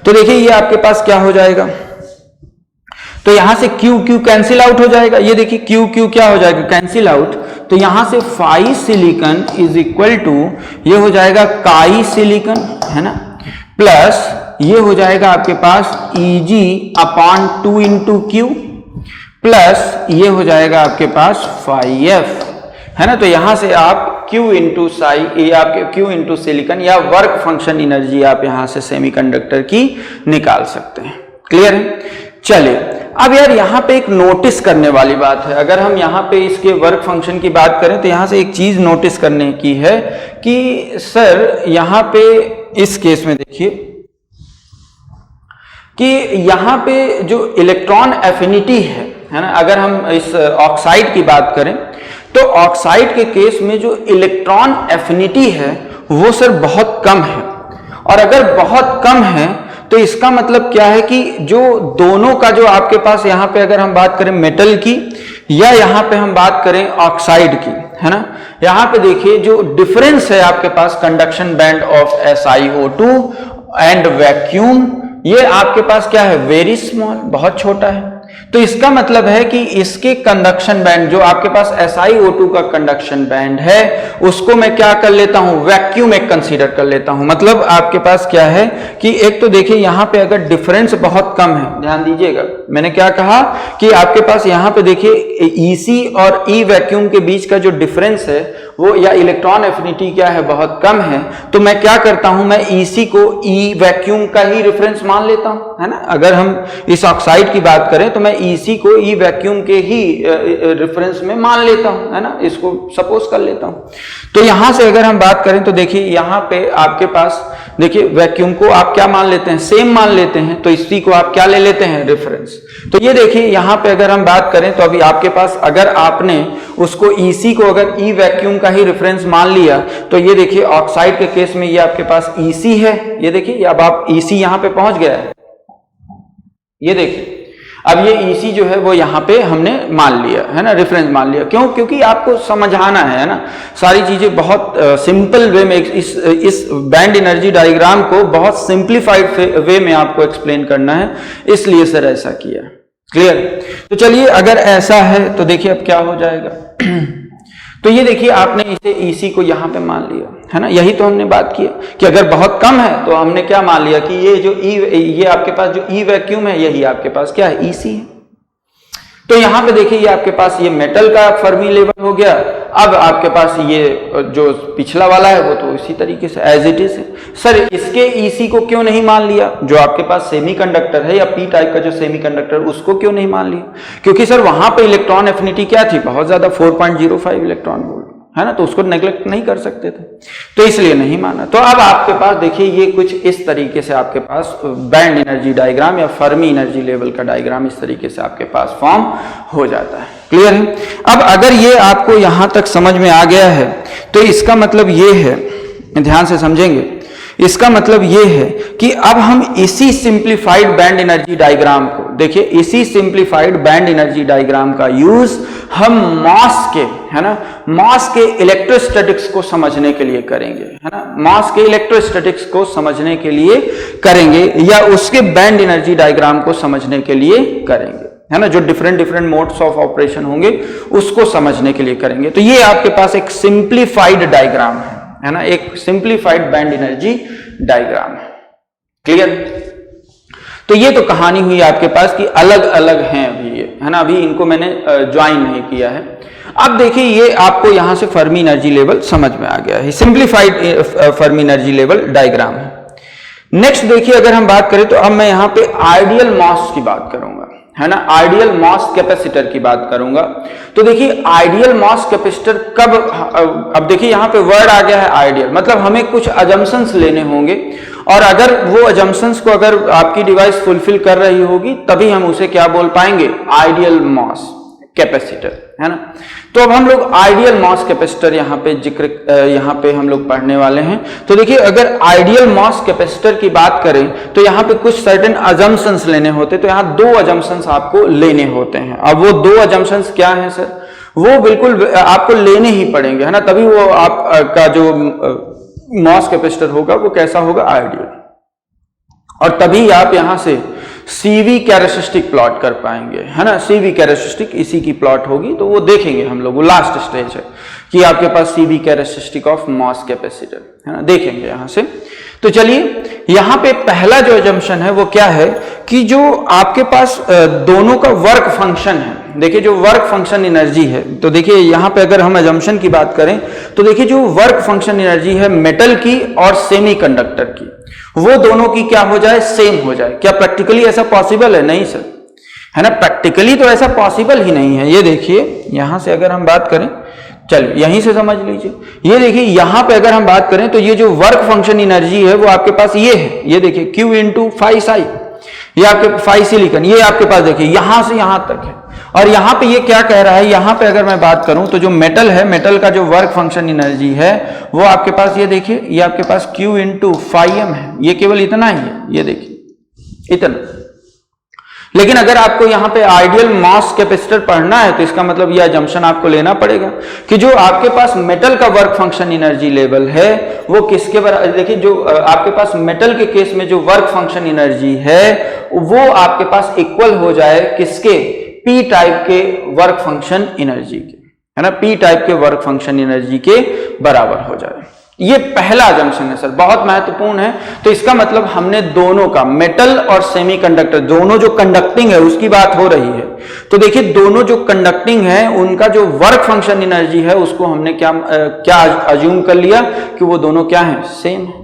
तो देखिए ये आपके पास क्या हो जाएगा, तो यहां से Q कैंसिल आउट हो जाएगा, ये देखिए Q क्या हो जाएगा, कैंसिल आउट। तो यहां से phi silicon is equal to, ये हो जाएगा काई सिलिकॉन, है ना, प्लस ये हो जाएगा आपके पास Eg/2 इंटू Q, प्लस ये हो जाएगा आपके पास फाई एफ, है ना। तो यहां से आप Q इंटू साई, ये आपके Q इंटू सिलिकॉन या वर्क फंक्शन एनर्जी आप यहां से सेमीकंडक्टर की निकाल सकते हैं। क्लियर है। चलिए अब यार यहां पे एक नोटिस करने वाली बात है, अगर हम यहां पे इसके वर्क फंक्शन की बात करें तो यहां से एक चीज नोटिस करने की है कि सर यहां पे इस केस में देखिए कि यहां पे जो इलेक्ट्रॉन एफिनिटी है ना, अगर हम इस ऑक्साइड की बात करें तो ऑक्साइड के केस में जो इलेक्ट्रॉन एफिनिटी है वो सर बहुत कम है, और अगर बहुत कम है तो इसका मतलब क्या है कि जो दोनों का जो आपके पास यहां पे अगर हम बात करें मेटल की या यहां पे हम बात करें ऑक्साइड की, है ना, यहां पे देखिए जो डिफरेंस है आपके पास conduction band of SiO2 and vacuum, ये आपके पास क्या है, वेरी स्मॉल, बहुत छोटा है। तो इसका मतलब है कि इसके कंडक्शन बैंड जो आपके पास SiO2 का कंडक्शन बैंड है उसको मैं क्या कर लेता हूं, वैक्यूम एक कंसीडर कर लेता हूं। मतलब आपके पास क्या है कि एक तो देखिए यहां पे अगर डिफरेंस बहुत कम है, ध्यान दीजिएगा, मैंने क्या कहा कि आपके पास यहाँ पे देखिए ईसी और ई वैक्यूम के बीच का जो डिफरेंस है वो, या इलेक्ट्रॉन एफिनिटी क्या है, बहुत कम है। तो मैं क्या करता हूं, मैं ईसी को ई वैक्यूम का ही रेफरेंस मान लेता हूं, है ना। अगर हम इस ऑक्साइड की बात करें तो मैं ईसी को ई वैक्यूम के ही रेफरेंस में मान लेता हूं, है ना, इसको सपोज कर लेता हूं। तो यहां से अगर हम बात करें तो देखिए यहां पे आपके पास देखिए वैक्यूम को आप क्या मान लेते हैं, सेम मान लेते हैं, तो इसी को आप क्या ले लेते हैं, रेफरेंस। तो ये देखिए यहां पे अगर हम बात करें तो अभी आपके पास अगर आपने उसको ईसी को अगर ई वैक्यूम का ही रेफरेंस मान लिया तो ये देखिए ऑक्साइड के केस में ये आपके पास ईसी है, ये देखिए अब आप ईसी यहां पे पहुंच गया है, ये देखिए अब ये ईसी जो है वो यहाँ पे हमने मान लिया है ना, रेफरेंस मान लिया। क्यों? क्योंकि आपको समझाना है ना, सारी चीजें बहुत सिंपल वे में, इस बैंड एनर्जी डायग्राम को बहुत सिंप्लीफाइड वे में आपको एक्सप्लेन करना है, इसलिए सर ऐसा किया। क्लियर? तो चलिए अगर ऐसा है तो देखिए अब क्या हो जाएगा। तो ये देखिए आपने इसे ईसी को यहाँ पे मान लिया, है ना, यही तो हमने बात की कि अगर बहुत कम है तो हमने क्या मान लिया कि ये जो ये आपके पास जो ई वैक्यूम है यही आपके पास क्या है, ईसी है। तो यहाँ पे देखिए ये आपके पास ये मेटल का फर्मी लेवल हो गया। अब आपके पास ये जो पिछला वाला है वो तो इसी तरीके से एज इट इज है। सर इसके ईसी को क्यों नहीं मान लिया, जो आपके पास सेमीकंडक्टर है या पी टाइप का जो सेमीकंडक्टर, उसको क्यों नहीं मान लिया? क्योंकि सर वहां पे इलेक्ट्रॉन एफिनिटी क्या थी, बहुत ज्यादा 4.05 इलेक्ट्रॉन वोल्ट, है ना, तो उसको नेग्लेक्ट नहीं कर सकते थे, तो इसलिए नहीं माना। तो अब आपके पास देखिए ये कुछ इस तरीके से आपके पास बैंड एनर्जी डायग्राम या फर्मी एनर्जी लेवल का डायग्राम इस तरीके से आपके पास फॉर्म हो जाता है। क्लियर है? अब अगर ये आपको यहां तक समझ में आ गया है तो इसका मतलब ये है, ध्यान से समझेंगे, इसका मतलब ये है कि अब हम इसी सिंप्लीफाइड बैंड एनर्जी डायग्राम को देखिए, इसी सिंप्लीफाइड बैंड एनर्जी डायग्राम का यूज हम मॉस के, है ना, मॉस के इलेक्ट्रोस्टैटिक्स को समझने के लिए करेंगे, है ना, मॉस के इलेक्ट्रोस्टैटिक्स को समझने के लिए करेंगे, या उसके बैंड एनर्जी डायग्राम को समझने के लिए करेंगे, है ना, जो डिफरेंट मोड्स ऑफ ऑपरेशन होंगे उसको समझने के लिए करेंगे। तो ये आपके पास एक सिंप्लीफाइड डायग्राम है ना, एक सिंप्लीफाइड बैंड एनर्जी डायग्राम है। क्लियर? तो ये तो कहानी हुई आपके पास कि अलग अलग हैं अभी ये, है ना, अभी इनको मैंने ज्वाइन नहीं किया है। अब देखिए ये आपको यहां से फर्मी एनर्जी लेवल समझ में आ गया है, simplified Fermi energy level diagram है। नेक्स्ट देखिए अगर हम बात करें तो अब मैं यहां पे आइडियल मॉस की बात करूंगा, है ना, आइडियल मॉस कैपेसिटर की बात करूंगा। तो देखिए आइडियल मॉस कैपेसिटर कब, अब देखिए यहां पे वर्ड आ गया है आइडियल, मतलब हमें कुछ अजम्पशंस लेने होंगे, और अगर वो अजम्पशंस को अगर आपकी डिवाइस फुलफिल कर रही होगी तभी हम उसे क्या बोल पाएंगे, आइडियल मॉस कैपेसिटर, है ना। तो अब हम लोग आइडियल मॉस कैपेसिटर यहाँ पे यहाँ पे हम लोग पढ़ने वाले हैं। तो देखिए अगर आइडियल मॉस कैपेसिटर की बात करें तो यहाँ पे कुछ सर्टेन अजम्पशंस लेने होते, तो यहाँ दो अजम्पशंस आपको लेने होते हैं। अब वो दो अजम्पशंस क्या हैं सर, वो बिल्कुल आपको लेने ही पड़ेंगे, है ना, तभी वो आपका जो मॉस कैपेसिटर होगा वो कैसा होगा, आइडियल, और तभी आप यहां से सीवी कैरेक्टरिस्टिक प्लॉट कर पाएंगे, है ना। सीवी कैरेक्टरिस्टिक इसी की प्लॉट होगी, तो वो देखेंगे हम लोग, वो लास्ट स्टेज है कि आपके पास CV characteristic of MOS capacitor, है ना, देखेंगे यहां से। तो चलिए यहां पे पहला जो अजम्पशन है वो क्या है कि जो आपके पास दोनों का वर्क फंक्शन है, देखिए जो वर्क फंक्शन एनर्जी है, तो देखिए यहां पे अगर हम अजम्पशन की बात करें तो देखिए जो वर्क फंक्शन एनर्जी है मेटल की और सेमीकंडक्टर की, वो दोनों की क्या हो जाए, सेम हो जाए। क्या प्रैक्टिकली ऐसा पॉसिबल है? नहीं सर, है ना, प्रैक्टिकली तो ऐसा पॉसिबल ही नहीं है। ये देखिए यहां से अगर हम बात करें, चलिए यहीं से समझ लीजिए, ये देखिए यहां पे अगर हम बात करें तो ये जो वर्क फंक्शन एनर्जी है वो आपके पास ये है, ये देखिए Q इंटू 5 साई, ये आपके 5 सिलिकॉन, ये आपके पास देखिए यहां से यहां तक है। और यहां पे ये क्या कह रहा है, यहां पे अगर मैं बात करूं तो जो मेटल है, मेटल का जो वर्क फंक्शन एनर्जी है वो आपके पास ये देखिए, ये आपके पास Q इंटू 5m है, ये केवल इतना ही है, ये देखिए इतना। लेकिन अगर आपको यहाँ पे आइडियल मॉस कैपेसिटर पढ़ना है तो इसका मतलब यह अजम्पशन आपको लेना पड़ेगा कि जो आपके पास मेटल का वर्क फंक्शन एनर्जी लेवल है वो किसके बराबर, देखिए जो आपके पास मेटल के केस में जो वर्क फंक्शन एनर्जी है वो आपके पास इक्वल हो जाए किसके, पी टाइप के वर्क फंक्शन एनर्जी के, है ना, पी टाइप के वर्क फंक्शन एनर्जी के बराबर हो जाए। ये पहला अजम्पशन है सर, बहुत महत्वपूर्ण है। तो इसका मतलब हमने दोनों का, मेटल और सेमीकंडक्टर दोनों जो कंडक्टिंग है उसकी बात हो रही है। तो देखिए दोनों जो कंडक्टिंग है उनका जो वर्क फंक्शन एनर्जी है उसको हमने क्या अज्यूम कर लिया कि वो दोनों क्या है, सेम है।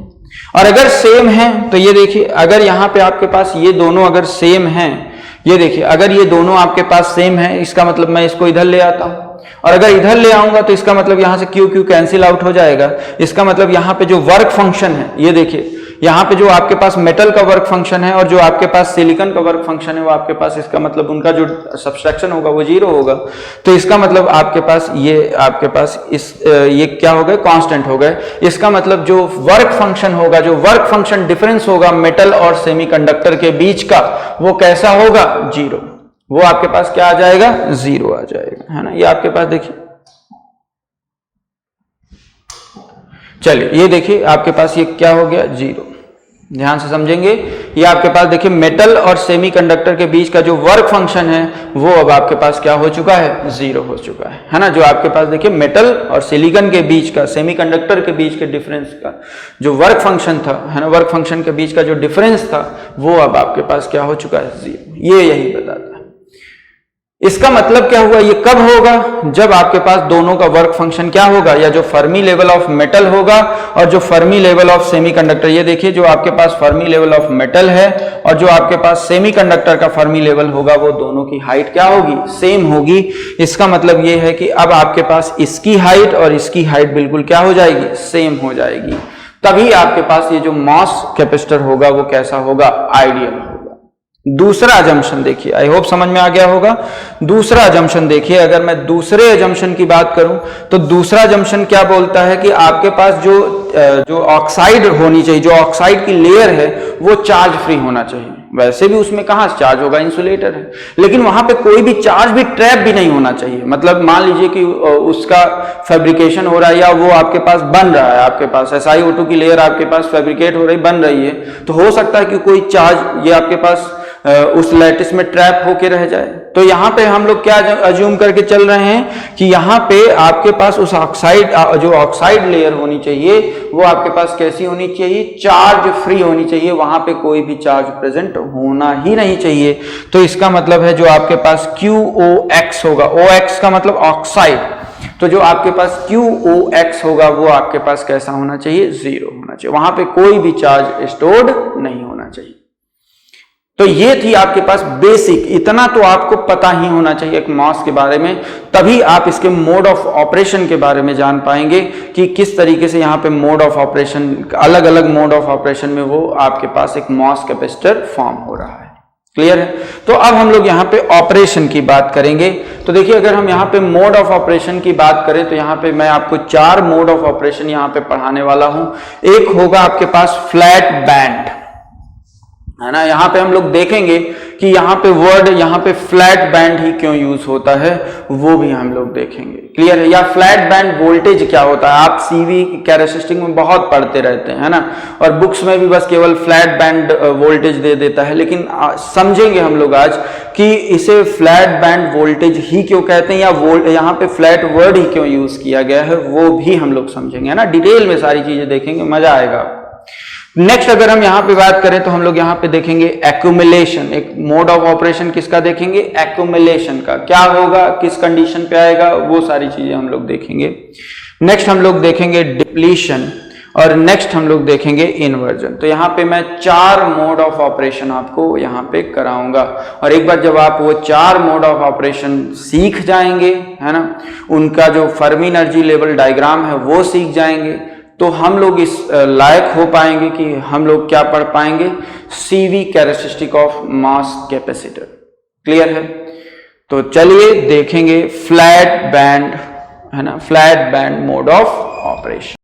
और अगर सेम है तो ये देखिए, अगर यहाँ पे आपके पास ये दोनों अगर सेम हैं, ये देखिए अगर ये दोनों आपके पास सेम है, इसका मतलब मैं इसको इधर ले आता हूं, और अगर इधर ले आऊंगा तो इसका मतलब यहां से क्यू क्यू कैंसिल आउट हो जाएगा। इसका मतलब यहां पे जो वर्क फंक्शन है, ये देखिए यहां पे जो आपके पास मेटल का वर्क फंक्शन है और जो आपके पास सिलिकॉन का वर्क फंक्शन है वो आपके पास, इसका मतलब उनका जो सब्सट्रैक्शन होगा वो 0 होगा। तो इसका मतलब आपके पास ये क्या हो गए, कांस्टेंट हो गए। इसका मतलब जो वर्क फंक्शन होगा, जो वर्क फंक्शन डिफरेंस होगा मेटल और सेमीकंडक्टर के बीच का, वो कैसा होगा, 0। वो आपके पास क्या आ जाएगा, 0 आ जाएगा, है ना। ये आपके पास देखिए, चलिए ये देखिए आपके पास ये क्या हो गया, 0। ध्यान से समझेंगे, ये आपके पास देखिए मेटल और सेमीकंडक्टर के बीच का जो वर्क फंक्शन है वो अब आपके पास क्या हो चुका है, 0 हो चुका है ना। जो आपके पास देखिए मेटल और सिलिकॉन के बीच का, सेमीकंडक्टर के बीच के डिफरेंस का जो वर्क फंक्शन था, है ना, वर्क फंक्शन के बीच का जो डिफरेंस था वो अब आपके पास क्या हो चुका है, 0। ये यही बताता है। इसका मतलब क्या हुआ, ये कब होगा, जब आपके पास दोनों का वर्क फंक्शन क्या होगा, या जो फर्मी लेवल ऑफ मेटल होगा और जो फर्मी लेवल ऑफ सेमीकंडक्टर, ये देखिए जो आपके पास फर्मी लेवल ऑफ मेटल है और जो आपके पास सेमीकंडक्टर का फर्मी लेवल होगा, वो दोनों की हाइट क्या होगी, सेम होगी। इसका मतलब ये है कि अब आपके पास इसकी हाइट और इसकी हाइट बिल्कुल क्या हो जाएगी, सेम हो जाएगी। तभी आपके पास ये जो मॉस कैपेसिटर होगा वो कैसा होगा, आइडियल होगा। दूसरा अजम्पशन देखिए, आई होप समझ में आ गया होगा। दूसरा अजम्पशन देखिए, अगर मैं दूसरे अजम्पशन की बात करूं तो दूसरा अजम्पशन क्या बोलता है कि आपके पास जो ऑक्साइड होनी चाहिए, जो ऑक्साइड की लेयर है वो चार्ज फ्री होना चाहिए। वैसे भी उसमें कहां चार्ज होगा, इंसुलेटर है, लेकिन वहां पे कोई भी चार्ज भी ट्रैप भी नहीं होना चाहिए। मतलब मान लीजिए कि उसका फैब्रिकेशन हो रहा है या वो आपके पास बन रहा है, आपके पास SiO2 की लेयर आपके पास फैब्रिकेट हो रही, बन रही है, तो हो सकता है कि कोई चार्ज ये आपके पास उस लैटिस में ट्रैप होके रह जाए। तो यहां पे हम लोग क्या अज्यूम करके चल रहे हैं कि यहां पे आपके पास उस ऑक्साइड, जो ऑक्साइड लेयर होनी चाहिए वो आपके पास कैसी होनी चाहिए, चार्ज फ्री होनी चाहिए। वहां पे कोई भी चार्ज प्रेजेंट होना ही नहीं चाहिए। तो इसका मतलब है जो आपके पास QOX होगा, OX का मतलब ऑक्साइड, तो जो आपके पास QOX होगा वो आपके पास कैसा होना चाहिए, 0 होना चाहिए। वहां पे कोई भी चार्ज स्टोर्ड नहीं होना चाहिए। तो ये थी आपके पास बेसिक, इतना तो आपको पता ही होना चाहिए एक मॉस के बारे में, तभी आप इसके मोड ऑफ ऑपरेशन के बारे में जान पाएंगे कि किस तरीके से यहाँ पे मोड ऑफ ऑपरेशन, अलग अलग मोड ऑफ ऑपरेशन में वो आपके पास एक मॉस कैपेसिटर फॉर्म हो रहा है। क्लियर है। तो अब हम लोग यहाँ पे ऑपरेशन की बात करेंगे। तो देखिए अगर हम यहाँ पे मोड ऑफ ऑपरेशन की बात करें तो यहाँ पे मैं आपको 4 मोड ऑफ ऑपरेशन यहाँ पे पढ़ाने वाला हूं। एक होगा आपके पास फ्लैट बैंड, है ना। यहाँ पे हम लोग देखेंगे कि यहाँ पे वर्ड, यहाँ पे फ्लैट बैंड ही क्यों यूज होता है वो भी हम लोग देखेंगे। क्लियर है। या फ्लैट बैंड वोल्टेज क्या होता है, आप CV कैरेक्टरिस्टिक में बहुत पढ़ते रहते हैं, है ना, और बुक्स में भी बस केवल फ्लैट बैंड वोल्टेज दे देता है, लेकिन समझेंगे हम लोग आज कि इसे फ्लैट बैंड वोल्टेज ही क्यों कहते हैं, या यहाँ पे फ्लैट वर्ड ही क्यों यूज किया गया है वो भी हम लोग समझेंगे, है ना। डिटेल में सारी चीजें देखेंगे, मजा आएगा। नेक्स्ट अगर हम यहां पे बात करें तो हम लोग यहां पे देखेंगे एक्यूमुलेशन। एक मोड ऑफ ऑपरेशन किसका देखेंगे, एक्यूमुलेशन का। क्या होगा, किस कंडीशन पे आएगा, वो सारी चीजें हम लोग देखेंगे। नेक्स्ट हम लोग देखेंगे डिप्लीशन, और नेक्स्ट हम लोग देखेंगे इन्वर्जन। तो यहाँ पे मैं 4 मोड ऑफ ऑपरेशन आपको यहाँ पे कराऊंगा, और एक बार जब आप वो 4 मोड ऑफ ऑपरेशन सीख जाएंगे, है ना, उनका जो फर्मी एनर्जी लेवल डायग्राम है वो सीख जाएंगे, तो हम लोग इस लायक हो पाएंगे कि हम लोग क्या पढ़ पाएंगे, CV characteristic of mass capacitor. Clear है। तो चलिए देखेंगे फ्लैट बैंड, है ना, flat band mode of operation.